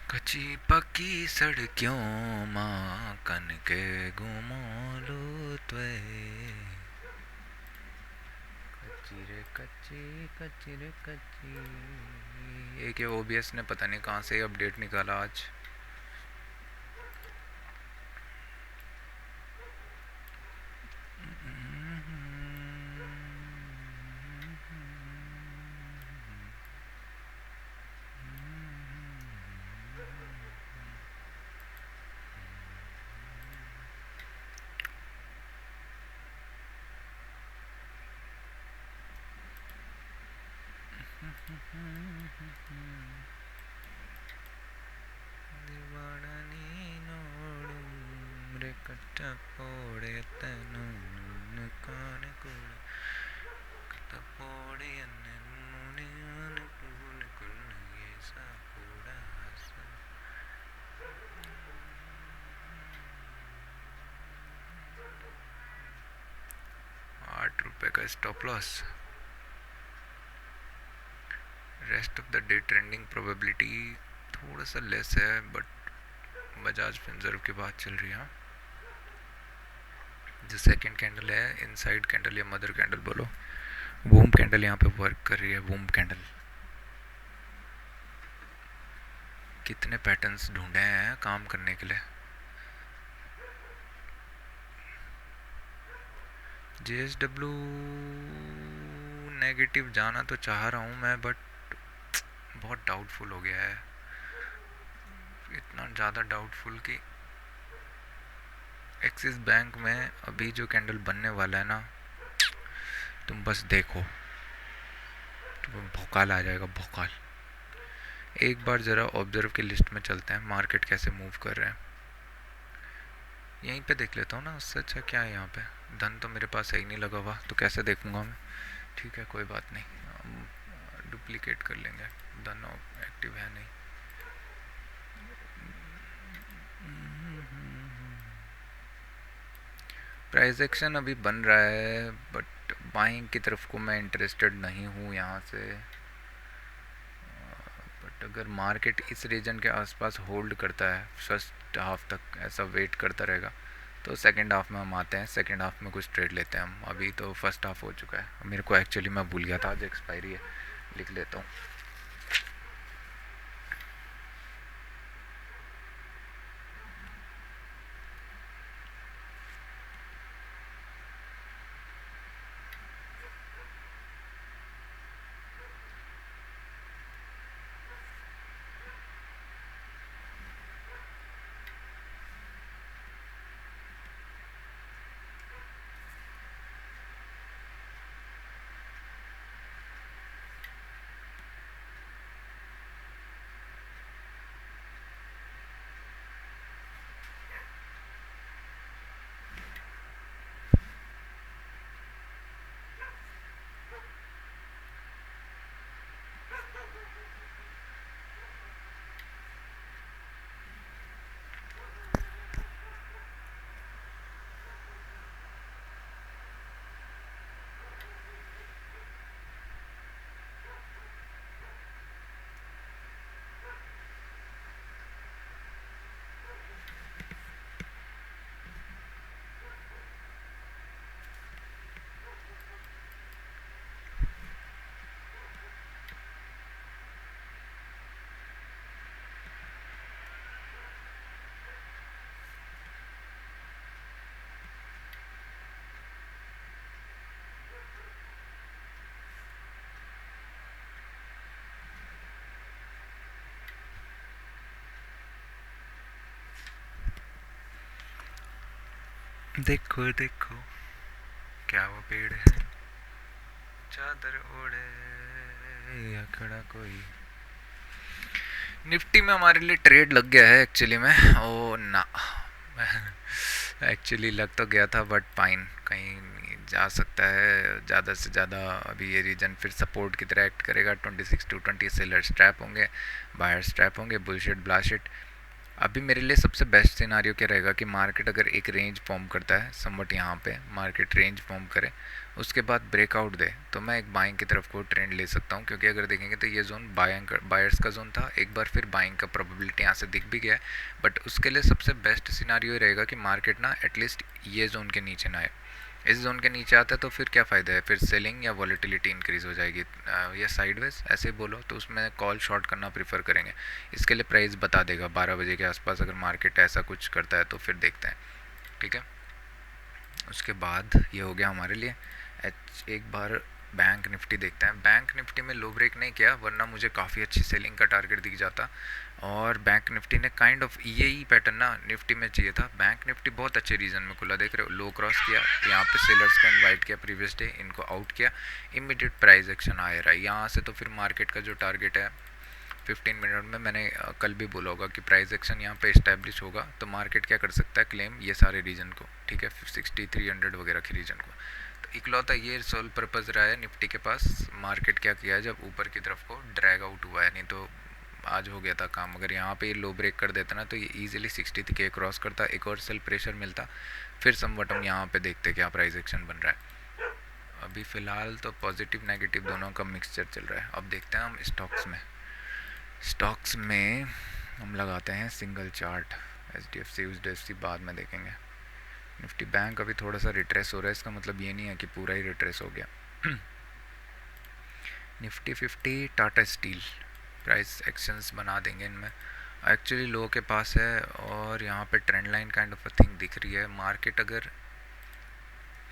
कच्ची पक्की सड़कों माँ कन के घुमालू त्वे, कच्ची रे कच्ची, कच्ची रे कच्ची। एक ये OBS ने पता नहीं कहाँ से अपडेट निकाला आज। का stop loss. Rest of the day trending probability थोड़ा सा लेस है, बट बजाज फिनजर्व की बात चल रही है। जो सेकंड कैंडल है, इनसाइड कैंडल या मदर कैंडल बोलो, वूम कैंडल यहाँ पे वर्क कर रही है। वूम कैंडल कितने पैटर्न्स ढूंढे हैं काम करने के लिए। JSW नेगेटिव जाना तो चाह रहा हूँ मैं, बट बहुत डाउटफुल हो गया है, इतना ज़्यादा डाउटफुल कि एक्सिस बैंक में अभी जो कैंडल बनने वाला है ना, तुम बस देखो, तुम्हें भौकाल आ जाएगा, भौकाल। एक बार ज़रा ऑब्जर्व की लिस्ट में चलते हैं, मार्केट कैसे मूव कर रहे हैं यहीं पे देख लेता हूँ ना। उससे अच्छा क्या है, यहाँ पे धन तो मेरे पास है ही नहीं लगा हुआ, तो कैसे देखूंगा मैं। ठीक है, कोई बात नहीं, हम डुप्लीकेट कर लेंगे, धन एक्टिव है नहीं। प्राइस एक्शन अभी बन रहा है, बट बाइंग की तरफ को मैं इंटरेस्टेड नहीं हूँ यहाँ से। बट अगर मार्केट इस रीजन के आसपास होल्ड करता है फर्स्ट हाफ तक, ऐसा वेट करता रहेगा, तो सेकंड हाफ में हम आते हैं, सेकंड हाफ में कुछ ट्रेड लेते हैं हम। अभी तो फर्स्ट हाफ हो चुका है, मेरे को एक्चुअली मैं भूल गया था आज एक्सपायरी है, लिख लेता हूँ। देखो देखो क्या वो पेड़ है, चादर ओढ़े या खड़ा कोई। निफ्टी में हमारे लिए ट्रेड लग गया है एक्चुअली में। ओ ना, एक्चुअली लग तो गया था, बट फाइन, कहीं जा सकता है ज़्यादा से ज़्यादा। अभी ये रीजन फिर सपोर्ट की तरह एक्ट करेगा। 26-20 सेलर स्ट्रैप होंगे, बायर स्ट्रैप होंगे, बुलशिट ब्लाशिट। अभी मेरे लिए सबसे बेस्ट सिनारियो क्या रहेगा कि मार्केट अगर एक रेंज फॉर्म करता है समवट, यहाँ पे मार्केट रेंज फॉर्म करे, उसके बाद ब्रेकआउट दे, तो मैं एक बाइंग की तरफ को ट्रेंड ले सकता हूँ। क्योंकि अगर देखेंगे तो ये जोन बायर्स का जोन था, एक बार फिर बाइंग का प्रोबेबिलिटी यहाँ से दिख भी गया है। बट उसके लिए सबसे बेस्ट सिनारियो रहेगा कि मार्केट ना एटलीस्ट ये जोन के नीचे ना आए। इस जोन के नीचे आता है तो फिर क्या फ़ायदा है, फिर सेलिंग या वॉलेटिलिटी इंक्रीज हो जाएगी, या साइडवेज ऐसे बोलो, तो उसमें कॉल शॉर्ट करना प्रीफर करेंगे। इसके लिए प्राइस बता देगा 12 बजे के आसपास, अगर मार्केट ऐसा कुछ करता है तो फिर देखते हैं। ठीक है, उसके बाद ये हो गया हमारे लिए। एक बार बैंक निफ्टी देखते हैं। बैंक निफ्टी में लो ब्रेक नहीं किया, वरना मुझे काफ़ी अच्छी सेलिंग का टारगेट दिख जाता। और बैंक निफ्टी ने काइंड ऑफ यही पैटर्न ना निफ्टी में चाहिए था। बैंक निफ्टी बहुत अच्छे रीजन में खुला, देख रहे हो, लो क्रॉस किया, यहाँ पे सेलर्स को इनवाइट किया प्रीवियस डे, इनको आउट किया, इमीडिएट प्राइस एक्शन आ रहा है यहाँ से। तो फिर मार्केट का जो टारगेट है 15 मिनट में, मैंने कल भी बोला होगा कि प्राइस एक्शन यहाँ पे इस्टेब्लिश होगा, तो मार्केट क्या कर सकता है, क्लेम ये सारे रीजन को, ठीक है, 6300 वगैरह के रीजन को। तो इकलौता ये सोल पर्पज़ रहा है निफ्टी के पास। मार्केट क्या किया जब ऊपर की तरफ को ड्रैग आउट हुआ है, नहीं तो आज हो गया था काम। अगर यहाँ पे लो ब्रेक कर देता ना, तो ये इजीली 60 के क्रॉस करता, एक और सेल प्रेशर मिलता, फिर समवट हम यहाँ पे देखते क्या प्राइस एक्शन बन रहा है। अभी फ़िलहाल तो पॉजिटिव नेगेटिव दोनों का मिक्सचर चल रहा है। अब देखते हैं हम स्टॉक्स में हम लगाते हैं single chart. H D F C बाद में देखेंगे। निफ्टी बैंक अभी थोड़ा सा रिट्रेस हो रहा है, इसका मतलब ये नहीं है कि पूरा ही रिट्रेस हो गया। Nifty 50 Tata steel price actions बना देंगे इनमें। एक्चुअली लो के पास है और यहाँ पे trend line kind of a thing दिख रही है। मार्केट अगर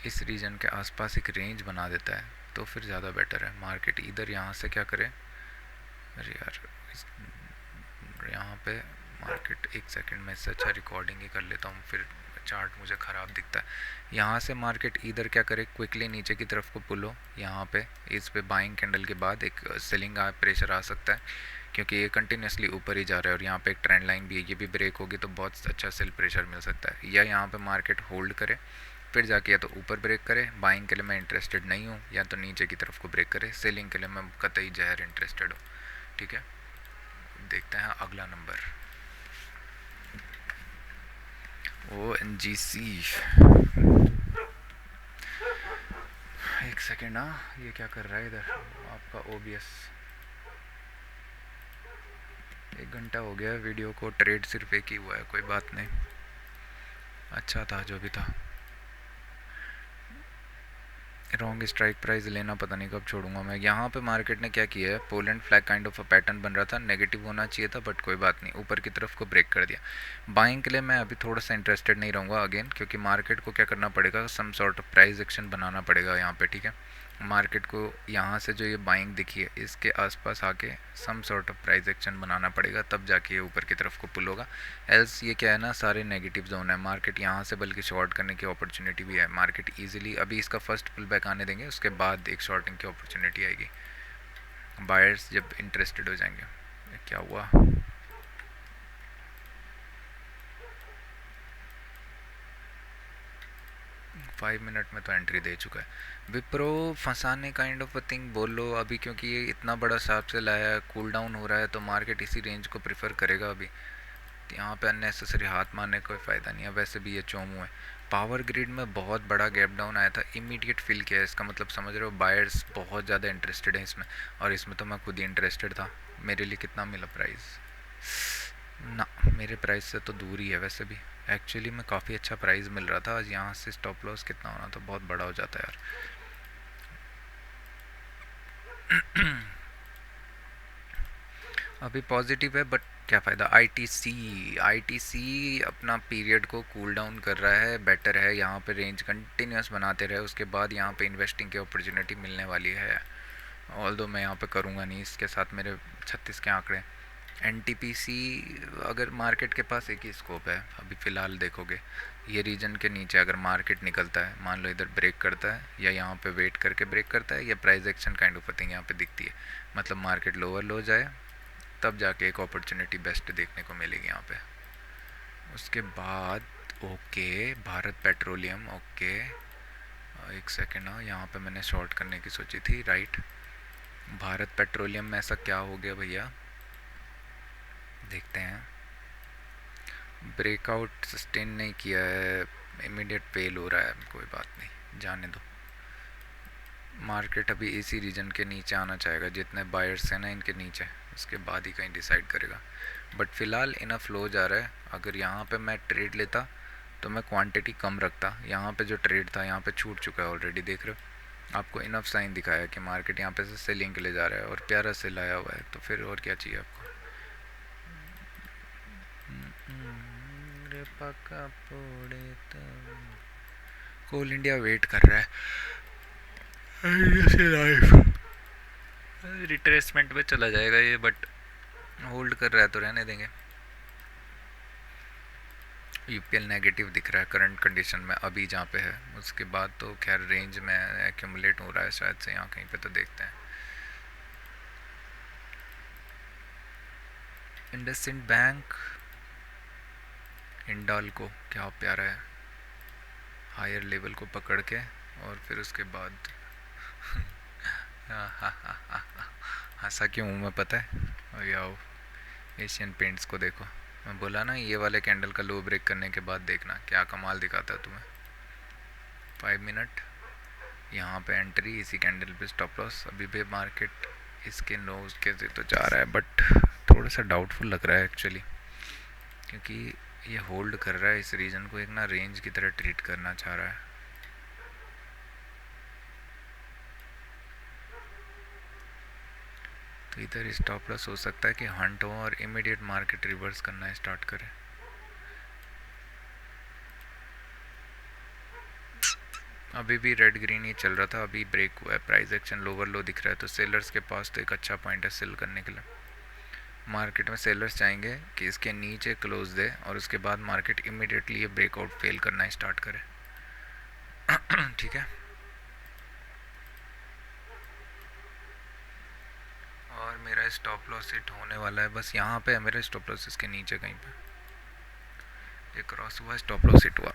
इस रीजन के आसपास एक रेंज बना देता है तो फिर ज़्यादा बेटर है। मार्केट इधर यहाँ से क्या करे, अरे यार यहाँ पे मार्केट एक सेकंड में इससे अच्छा रिकॉर्डिंग ही कर लेता हूँ, फिर चार्ट मुझे ख़राब दिखता है। यहाँ से मार्केट इधर क्या करे, क्विकली नीचे की तरफ को पुलो। यहाँ पे इस पे बाइंग कैंडल के बाद एक सेलिंग प्रेशर आ सकता है, क्योंकि ये कंटिन्यूसली ऊपर ही जा रहा है और यहाँ पे एक ट्रेंड लाइन भी है, ये भी ब्रेक होगी तो बहुत अच्छा सेल प्रेशर मिल सकता है। या यहाँ पे मार्केट होल्ड करे, फिर जाके या तो ऊपर ब्रेक करे, बाइंग के लिए मैं इंटरेस्टेड नहीं हूँ, या तो नीचे की तरफ को ब्रेक करे, सेलिंग के लिए मैं कतई जहर इंटरेस्टेड हूँ। ठीक है, देखते हैं अगला नंबर ONGC। एक सेकेंड, हाँ ये क्या कर रहा है इधर आपका OBS। 1 घंटा हो गया वीडियो को, ट्रेड सिर्फ एक ही हुआ है, कोई बात नहीं, अच्छा था जो भी था। रॉन्ग स्ट्राइक प्राइस लेना पता नहीं कब छोड़ूंगा मैं। यहाँ पे मार्केट ने क्या किया है, Poland flag kind of a pattern बन रहा था, नेगेटिव होना चाहिए था बट कोई बात नहीं, ऊपर की तरफ को ब्रेक कर दिया। बाइंग के लिए मैं अभी थोड़ा सा इंटरेस्टेड नहीं रहूँगा अगेन, क्योंकि मार्केट को क्या करना पड़ेगा, some sort of price action बनाना पड़ेगा यहाँ पे। ठीक है, मार्केट को यहाँ से जो ये बाइंग दिखी है इसके आसपास आके some sort of price action बनाना पड़ेगा, तब जाके ये ऊपर की तरफ को पुल होगा। एल्स ये क्या है ना, सारे नेगेटिव जोन है। मार्केट यहाँ से बल्कि शॉर्ट करने की अपॉर्चुनिटी भी है। मार्केट इजीली अभी इसका फर्स्ट पुल बैक आने देंगे, उसके बाद एक शॉर्टिंग की अपॉर्चुनिटी आएगी, बायर्स जब इंटरेस्टेड हो जाएंगे। क्या हुआ, 5 मिनट में तो एंट्री दे चुका है। विप्रो फंसाने काइंड ऑफ अ थिंग बोल लो अभी, क्योंकि ये इतना बड़ा शार्प से लाया है, कूल डाउन हो रहा है, तो मार्केट इसी रेंज को प्रेफर करेगा अभी। यहाँ पे अननेसेसरी हाथ मारने का कोई फ़ायदा नहीं है, वैसे भी ये चोमू है। पावर ग्रिड में बहुत बड़ा गैप डाउन आया था, इमीडिएट फिल किया है, इसका मतलब समझ रहे हो, बायर्स बहुत ज़्यादा इंटरेस्टेड है इसमें, और इसमें तो मैं खुद ही इंटरेस्टेड था। मेरे लिए कितना मिला प्राइस, ना मेरे प्राइस से तो दूर ही है वैसे भी। एक्चुअली में काफ़ी अच्छा प्राइस मिल रहा था, आज यहाँ से स्टॉप लॉस कितना होना तो बहुत बड़ा हो जाता है यार। अभी पॉजिटिव है बट क्या फ़ायदा। आईटीसी अपना पीरियड को कूल डाउन कर रहा है, बेटर है, यहाँ पे रेंज कंटिन्यूस बनाते रहे, उसके बाद यहाँ पे इन्वेस्टिंग की अपॉर्चुनिटी मिलने वाली है। ऑल दो मैं यहाँ पे करूँगा नहीं, इसके साथ मेरे 36 के आंकड़े। एनटीपीसी अगर मार्केट के पास एक ही स्कोप है अभी फ़िलहाल, देखोगे ये रीजन के नीचे अगर मार्केट निकलता है, मान लो इधर ब्रेक करता है, या यहाँ पे वेट करके ब्रेक करता है, या price action kind of thing यहाँ पे दिखती है, मतलब मार्केट लोअर लो जाए, तब जाके एक अपॉर्चुनिटी बेस्ट देखने को मिलेगी यहाँ पे। उसके बाद ओके भारत पेट्रोलियम, ओके एक सेकेंड, यहाँ पे मैंने शॉर्ट करने की सोची थी, राइट। भारत पेट्रोलियम में ऐसा क्या हो गया भैया, देखते हैं। ब्रेकआउट सस्टेन नहीं किया है, इमीडिएट फेल हो रहा है, कोई बात नहीं, जाने दो। मार्केट अभी इसी रीजन के नीचे आना चाहेगा, जितने बायर्स हैं ना इनके नीचे, उसके बाद ही कहीं डिसाइड करेगा। बट फ़िलहाल इनफ फ्लो जा रहा है। अगर यहाँ पे मैं ट्रेड लेता तो मैं क्वांटिटी कम रखता, यहाँ पे जो ट्रेड था यहाँ पे छूट चुका है ऑलरेडी, देख रहे हो, आपको इनफ साइन दिखाया कि मार्केट यहाँ पे से सेलिंग के लिए जा रहा है, और प्यारा सेल आया हुआ है, तो फिर और क्या चाहिए आपको। कोल इंडिया वेट कर रहा है रिट्रेसमेंट पे चला जाएगा ये, बट होल्ड कर रहा है तो रहने देंगे। यूपीएल नेगेटिव दिख रहा है करंट कंडीशन में अभी जहाँ पे है, उसके बाद तो खैर रेंज में एक्यूमुलेट हो रहा है शायद से, यहाँ कहीं पे तो देखते हैं। इंडसइंड बैंक, इंडाल को क्या प्यारा है, हायर लेवल को पकड़ के, और फिर उसके बाद हंसा क्यों हूँ मैं पता है, आओ एशियन पेंट्स को देखो, मैं बोला ना ये वाले कैंडल का लो ब्रेक करने के बाद देखना क्या कमाल दिखाता है तुम्हें। 5 मिनट यहाँ पे एंट्री, इसी कैंडल पे स्टॉप लॉस। अभी भी मार्केट इसके नोज के से तो जा रहा है, बट थोड़ा सा डाउटफुल लग रहा है एक्चुअली, क्योंकि ये होल्ड कर रहा है इस रीजन को, एक ना रेंज की तरह ट्रीट करना चाह रहा है। तो इधर स्टॉप लॉस हो सकता है कि हंट हो और इमीडिएट मार्केट रिवर्स करना स्टार्ट करे। अभी भी रेड ग्रीन ही चल रहा था, अभी ब्रेक हुआ है, प्राइस एक्शन लोअर लो दिख रहा है, तो सेलर्स के पास तो एक अच्छा पॉइंट है सेल करने के लिए। मार्केट में सेलर्स चाहेंगे कि इसके नीचे क्लोज दे और उसके बाद मार्केट इमीडिएटली ये ब्रेकआउट फेल करना स्टार्ट करे। ठीक है, और मेरा स्टॉप लॉस हिट होने वाला है, बस यहाँ पे है मेरा स्टॉप लॉस, इसके नीचे कहीं पे ये क्रॉस हुआ, स्टॉप लॉस हिट हुआ।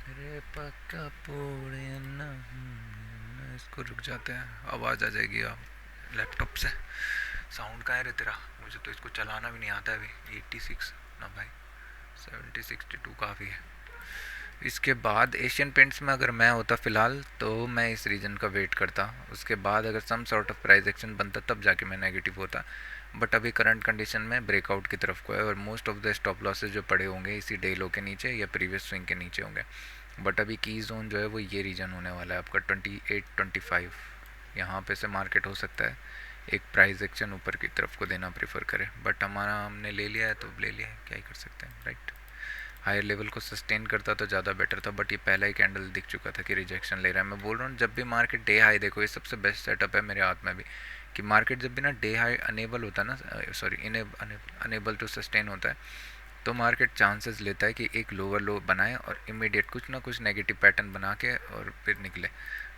अरे पक्का पोड़े ना, इसको रुक जाते हैं, आवाज़ आ जाएगी आप लैपटॉप से। साउंड कहाँ है रे तेरा, मुझे तो इसको चलाना भी नहीं आता अभी। 86 ना भाई, 70-62 काफ़ी है। इसके बाद एशियन पेंट्स में अगर मैं होता फ़िलहाल तो मैं इस रीजन का वेट करता, उसके बाद अगर some sort of price action बनता तब जाके मैं नेगेटिव होता। बट अभी करंट कंडीशन में ब्रेकआउट की तरफ को है और most of the stop losses जो पड़े होंगे इसी डे लो के नीचे या प्रीवियस स्विंग के नीचे होंगे। बट अभी की जोन जो है वो ये रीजन होने वाला है आपका 28-25, यहाँ पे से मार्केट हो सकता है एक प्राइस एक्शन ऊपर की तरफ को देना प्रेफर करें, बट हमने ले लिया है तो ले लिया है, क्या ही कर सकते हैं, राइट। हायर लेवल को सस्टेन करता तो ज़्यादा बेटर था, बट ये पहला ही कैंडल दिख चुका था कि रिजेक्शन ले रहा है। मैं बोल रहा हूँ जब भी मार्केट डे हाई, देखो ये सबसे बेस्ट सेटअप है मेरे हाथ में भी, कि मार्केट जब भी ना डे हाई अनेबल होता है ना, सॉरी अनेबल टू सस्टेन होता है, तो मार्केट चांसेस लेता है कि एक लोअर लो बनाए और इमीडिएट कुछ ना कुछ नेगेटिव पैटर्न बना के और फिर निकले।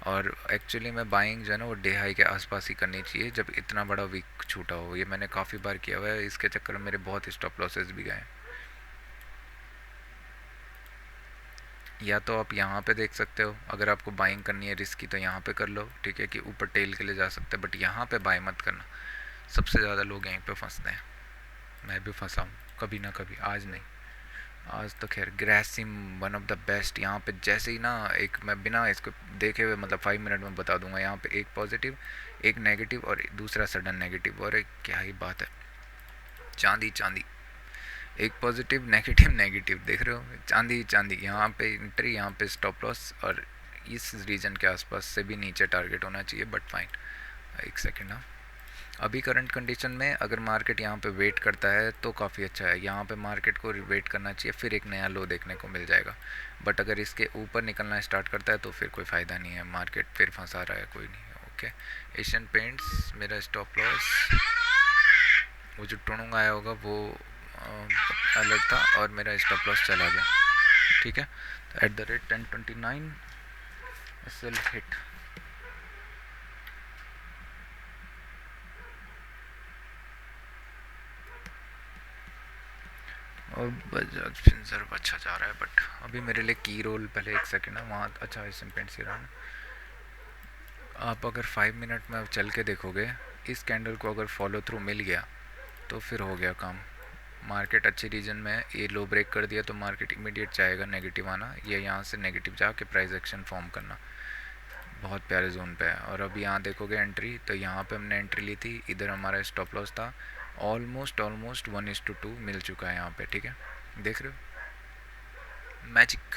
और एक्चुअली में बाइंग जो है ना वो डे हाई के आसपास ही करनी चाहिए जब इतना बड़ा वीक छूटा हो। ये मैंने काफ़ी बार किया हुआ है, इसके चक्कर में मेरे बहुत स्टॉप लॉसेस भी गए। या तो आप यहाँ पे देख सकते हो, अगर आपको बाइंग करनी है रिस्क की तो यहाँ पे कर लो, ठीक है, कि ऊपर टेल के लिए जा सकते हैं, बट यहाँ पे बाय मत करना। सबसे ज़्यादा लोग यहीं पे फंसते हैं, मैं भी फंसा हूँ कभी ना कभी, आज नहीं, आज तो खैर। Grasim one of the best, यहाँ पे जैसे ही ना एक मैं बिना इसको देखे हुए मतलब 5 मिनट में बता दूंगा, यहाँ पे एक पॉजिटिव एक नेगेटिव और दूसरा सडन नेगेटिव, और एक क्या ही बात है, चांदी चांदी, एक पॉजिटिव नेगेटिव नेगेटिव, देख रहे हो, चांदी चांदी। यहाँ पे एंट्री, यहाँ पे स्टॉप लॉस, और इस रीजन के आसपास से भी नीचे टारगेट होना चाहिए, बट फाइन। एक सेकेंड ना, अभी करंट कंडीशन में अगर मार्केट यहाँ पे वेट करता है तो काफ़ी अच्छा है, यहाँ पे मार्केट को वेट करना चाहिए, फिर एक नया लो देखने को मिल जाएगा। बट अगर इसके ऊपर निकलना स्टार्ट करता है तो फिर कोई फ़ायदा नहीं है, मार्केट फिर फंसा रहा है, कोई नहीं। ओके, एशियन पेंट्स मेरा स्टॉप लॉस, वो जो टुणुंग आया होगा वो अलर्ट था और मेरा स्टॉप लॉस चला गया, ठीक है। तो @1029 सेल्फ हिट। और बजाज फिंसर्व अच्छा जा रहा है, बट अभी मेरे लिए की रोल, पहले एक सेकेंड है वहाँ, अच्छा एशियन पेंट्स ही रहा। आप अगर 5 मिनट में चल के देखोगे, इस कैंडल को अगर फॉलो थ्रू मिल गया तो फिर हो गया काम। मार्केट अच्छे रीजन में है, ये लो ब्रेक कर दिया तो मार्केट इमीडिएट चाहेगा नेगेटिव आना, ये यहाँ से नेगेटिव जाके प्राइस एक्शन फॉर्म करना, बहुत प्यारे जोन पे है। और अभी यहाँ देखोगे एंट्री, तो यहाँ पे हमने एंट्री ली थी, इधर हमारा स्टॉप लॉस था, ऑलमोस्ट 1:2 मिल चुका है यहाँ पे, ठीक है, देख रहे हो मैजिक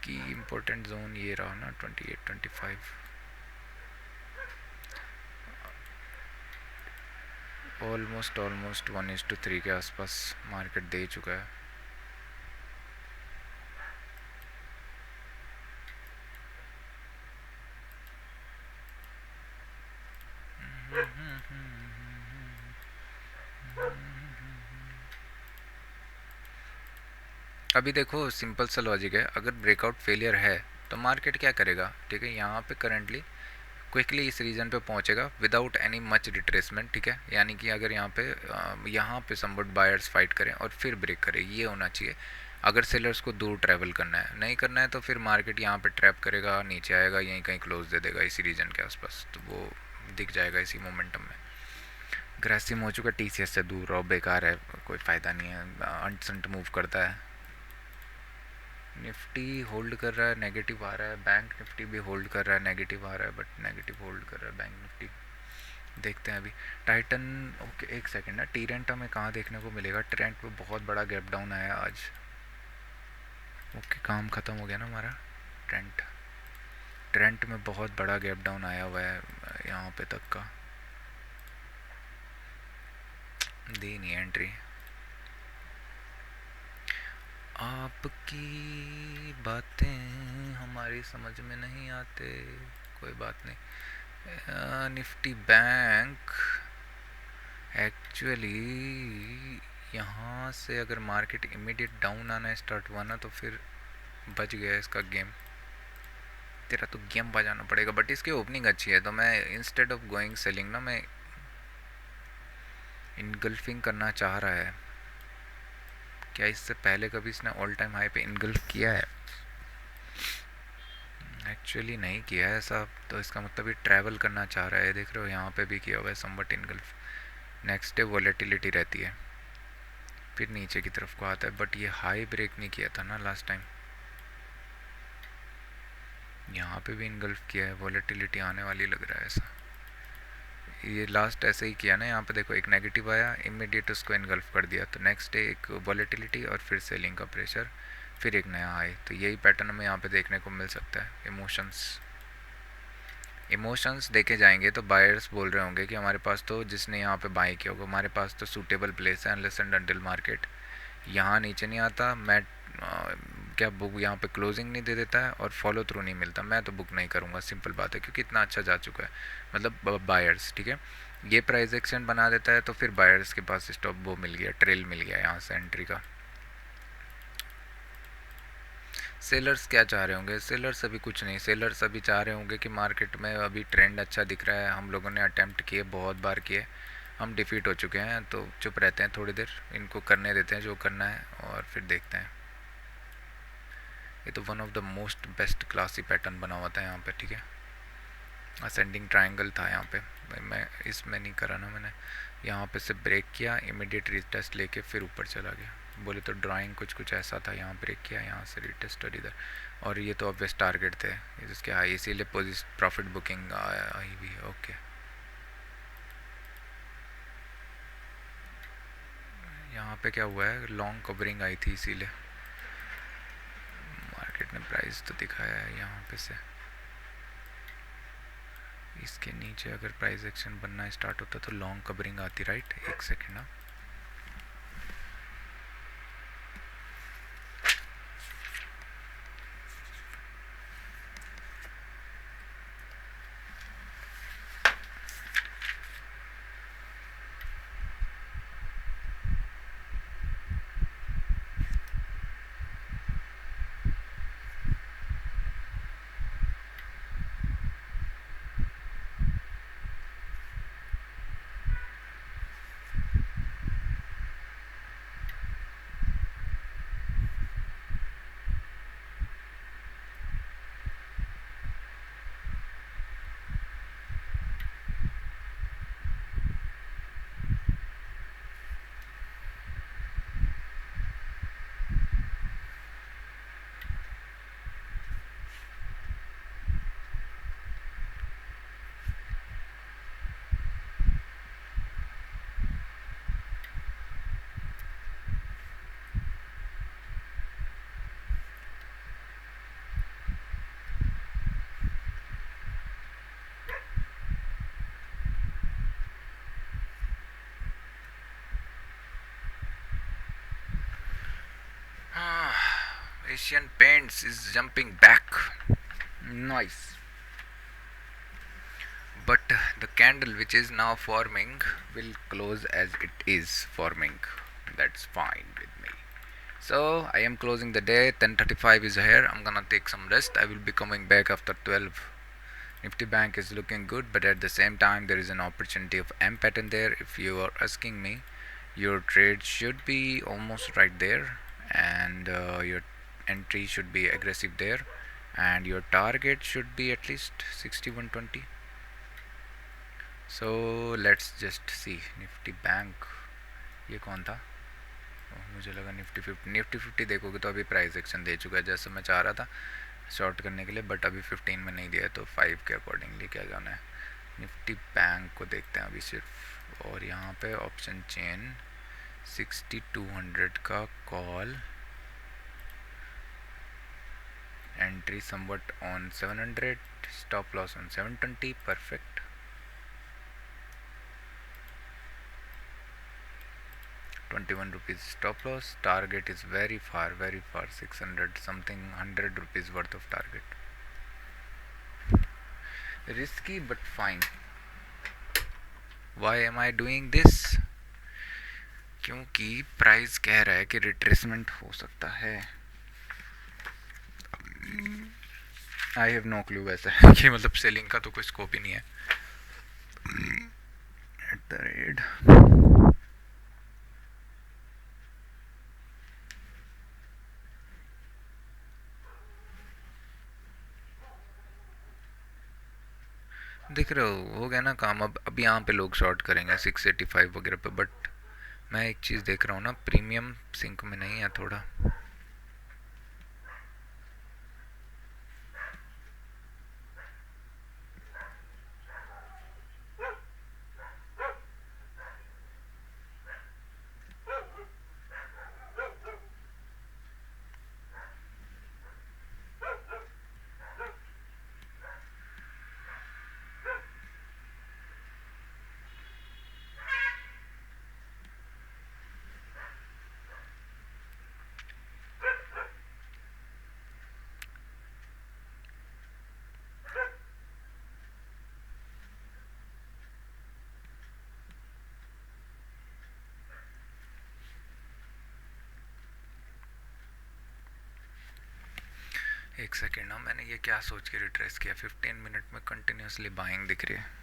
की। इम्पोर्टेंट जोन ये रहा ना 28-25, ऑलमोस्ट 1:3 के आसपास मार्केट दे चुका है। अभी देखो सिंपल सा लॉजिक है, अगर ब्रेकआउट फेलियर है तो मार्केट क्या करेगा, ठीक है, यहाँ पे करंटली क्विकली इस रीजन पे पहुंचेगा विदाउट एनी मच रिट्रेसमेंट, ठीक है। यानी कि अगर यहाँ पे समवट बायर्स फाइट करें और फिर ब्रेक करें, ये होना चाहिए। अगर सेलर्स को दूर ट्रैवल करना है, नहीं करना है तो फिर मार्केट यहाँ पे ट्रैप करेगा, नीचे आएगा, यहीं कहीं क्लोज दे देगा इसी रीजन के आसपास, तो वो दिख जाएगा इसी मोमेंटम में। ग्रेसिव हो चुका, टीसीएस से दूर रहो, बेकार है, कोई फ़ायदा नहीं है, अंट संट मूव करता है। निफ्टी होल्ड कर रहा है, नेगेटिव आ रहा है। बैंक निफ्टी भी होल्ड कर रहा है, नेगेटिव आ रहा है, बट नेगेटिव होल्ड कर रहा है बैंक निफ्टी। देखते हैं अभी टाइटन। ओके, एक सेकंड ना, टी रेंट हमें कहाँ देखने को मिलेगा? ट्रेंट में बहुत बड़ा गैप डाउन आया आज। ओके, काम ख़त्म हो गया ना हमारा। ट्रेंट ट्रेंट में बहुत बड़ा गैप डाउन आया हुआ है यहाँ पे तक का, दी नहीं एंट्री। आपकी बातें हमारी समझ में नहीं आते, कोई बात नहीं। निफ्टी बैंक एक्चुअली यहाँ से अगर मार्केट इमीडिएट डाउन आना स्टार्ट हुआ ना तो फिर बच गया इसका गेम। तेरा तो गेम बजाना पड़ेगा, बट इसकी ओपनिंग अच्छी है तो मैं इंस्टेड ऑफ गोइंग सेलिंग ना, मैं इनगल्फिंग करना चाह रहा है। क्या इससे पहले कभी इसने ऑल टाइम हाई पे इनगल्फ किया है? एक्चुअली नहीं किया है ऐसा, तो इसका मतलब ये ट्रैवल करना चाह रहा है। देख रहे हो यहाँ पे भी किया हुआ है somewhat engulf. Next day volatility रहती है, फिर नीचे की तरफ को आता है, बट ये हाई ब्रेक नहीं किया था ना लास्ट टाइम। यहाँ पे भी इनगल्फ किया है, वॉलेटिलिटी आने वाली लग रहा है ऐसा। ये लास्ट ऐसे ही किया ना, यहाँ पे देखो एक नेगेटिव आया, इमीडिएट उसको इनगल्फ कर दिया, तो नेक्स्ट डे एक वॉलेटिलिटी और फिर सेलिंग का प्रेशर, फिर एक नया हाई। तो यही पैटर्न हमें यहाँ पे देखने को मिल सकता है। इमोशंस देखे जाएंगे तो बायर्स बोल रहे होंगे कि हमारे पास तो, जिसने यहाँ पे बाई किया होगा, हमारे पास तो सूटेबल प्लेस है, अनलेस एंड अनटिल मार्केट यहाँ नीचे नहीं आता। मैं क्या बुक यहाँ पे क्लोजिंग नहीं दे देता है और फॉलो थ्रू नहीं मिलता, मैं तो बुक नहीं करूँगा, सिंपल बात है, क्योंकि इतना अच्छा जा चुका है। मतलब बायर्स, ठीक है, ये प्राइस एक्शन बना देता है तो फिर बायर्स के पास स्टॉप वो मिल गया, ट्रेल मिल गया यहाँ से एंट्री का। सेलर्स क्या चाह रहे होंगे? सेलर्स अभी कुछ नहीं, सेलर्स अभी चाह रहे होंगे कि मार्केट में अभी ट्रेंड अच्छा दिख रहा है, हम लोगों ने अटैम्प्ट किए, बहुत बार किए, हम डिफीट हो चुके हैं, तो चुप रहते हैं थोड़ी देर, इनको करने देते हैं जो करना है और फिर देखते हैं। ये तो one of the most best classy pattern बना हुआ था यहाँ पे, ठीक है। असेंडिंग ट्रायंगल था यहाँ पे, मैं इसमें नहीं करा ना मैंने, यहाँ पे से ब्रेक किया, इमीडिएट रीटेस्ट लेके फिर ऊपर चला गया। बोले तो ड्राइंग कुछ ऐसा था, यहाँ ब्रेक किया, यहाँ से रीटेस्ट और इधर, और ये तो ऑब्वियस टारगेट थे जिसके हाई, इसीलिए प्रॉफिट बुकिंग आई भी है। ओके, यहाँ पे क्या हुआ है, लॉन्ग कवरिंग आई थी, इसीलिए मार्केट ने प्राइस तो दिखाया है यहाँ पे से। इसके नीचे अगर प्राइस एक्शन बनना स्टार्ट होता तो लॉन्ग कवरिंग आती, राइट। एक सेकेंड ना, Asian Paints is jumping back. Nice. But the candle which is now forming will close as it is forming. That's fine with me. So I am closing the day. 10:35 is here. I'm gonna take some rest. I will be coming back after 12. Nifty Bank is looking good, but at the same time there is an opportunity of M pattern there. If you are asking me, your trade should be almost right there, and your entry should be aggressive there, and your target should be at least 6120. So let's just see. Nifty Bank, ये कौन था? मुझे लगा Nifty 50 देखोगे तो अभी price action दे चुका है जैसा मैं चाह रहा था शॉर्ट करने के लिए, बट अभी 15 में नहीं दिया है, तो 5 के अकॉर्डिंगली क्या जाना है। निफ्टी बैंक को देखते हैं अभी सिर्फ, और यहाँ पे ऑप्शन चेन 6200 का call, entry somewhat on 700, stop loss on 720, perfect. 21 rupees stop loss, target is very far 600 something, 100 rupees worth of target. Risky but fine. Why am I doing this? क्योंकि प्राइस कह रहा है कि retracement हो सकता है। I have no clue वैसे कि मतलब सेलिंग का तो कोई स्कोप ही नहीं है एट द रेट। दिख रहे हो गया ना काम। अब यहाँ पे लोग शॉर्ट करेंगे 685 वगैरह पे, बट मैं एक चीज़ देख रहा हूँ ना, प्रीमियम सिंक में नहीं है थोड़ा। एक सेकेंड ना, मैंने ये क्या सोच के रिट्रेस किया, 15 मिनट में कंटिन्यूसली बाइंग दिख रही है।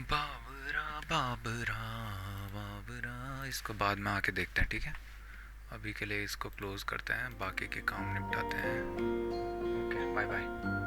बाबरा बाबरा बाबरा, इसको बाद में आके देखते हैं, ठीक है। अभी के लिए इसको क्लोज करते हैं, बाकी के काम निपटाते हैं। Okay, bye bye.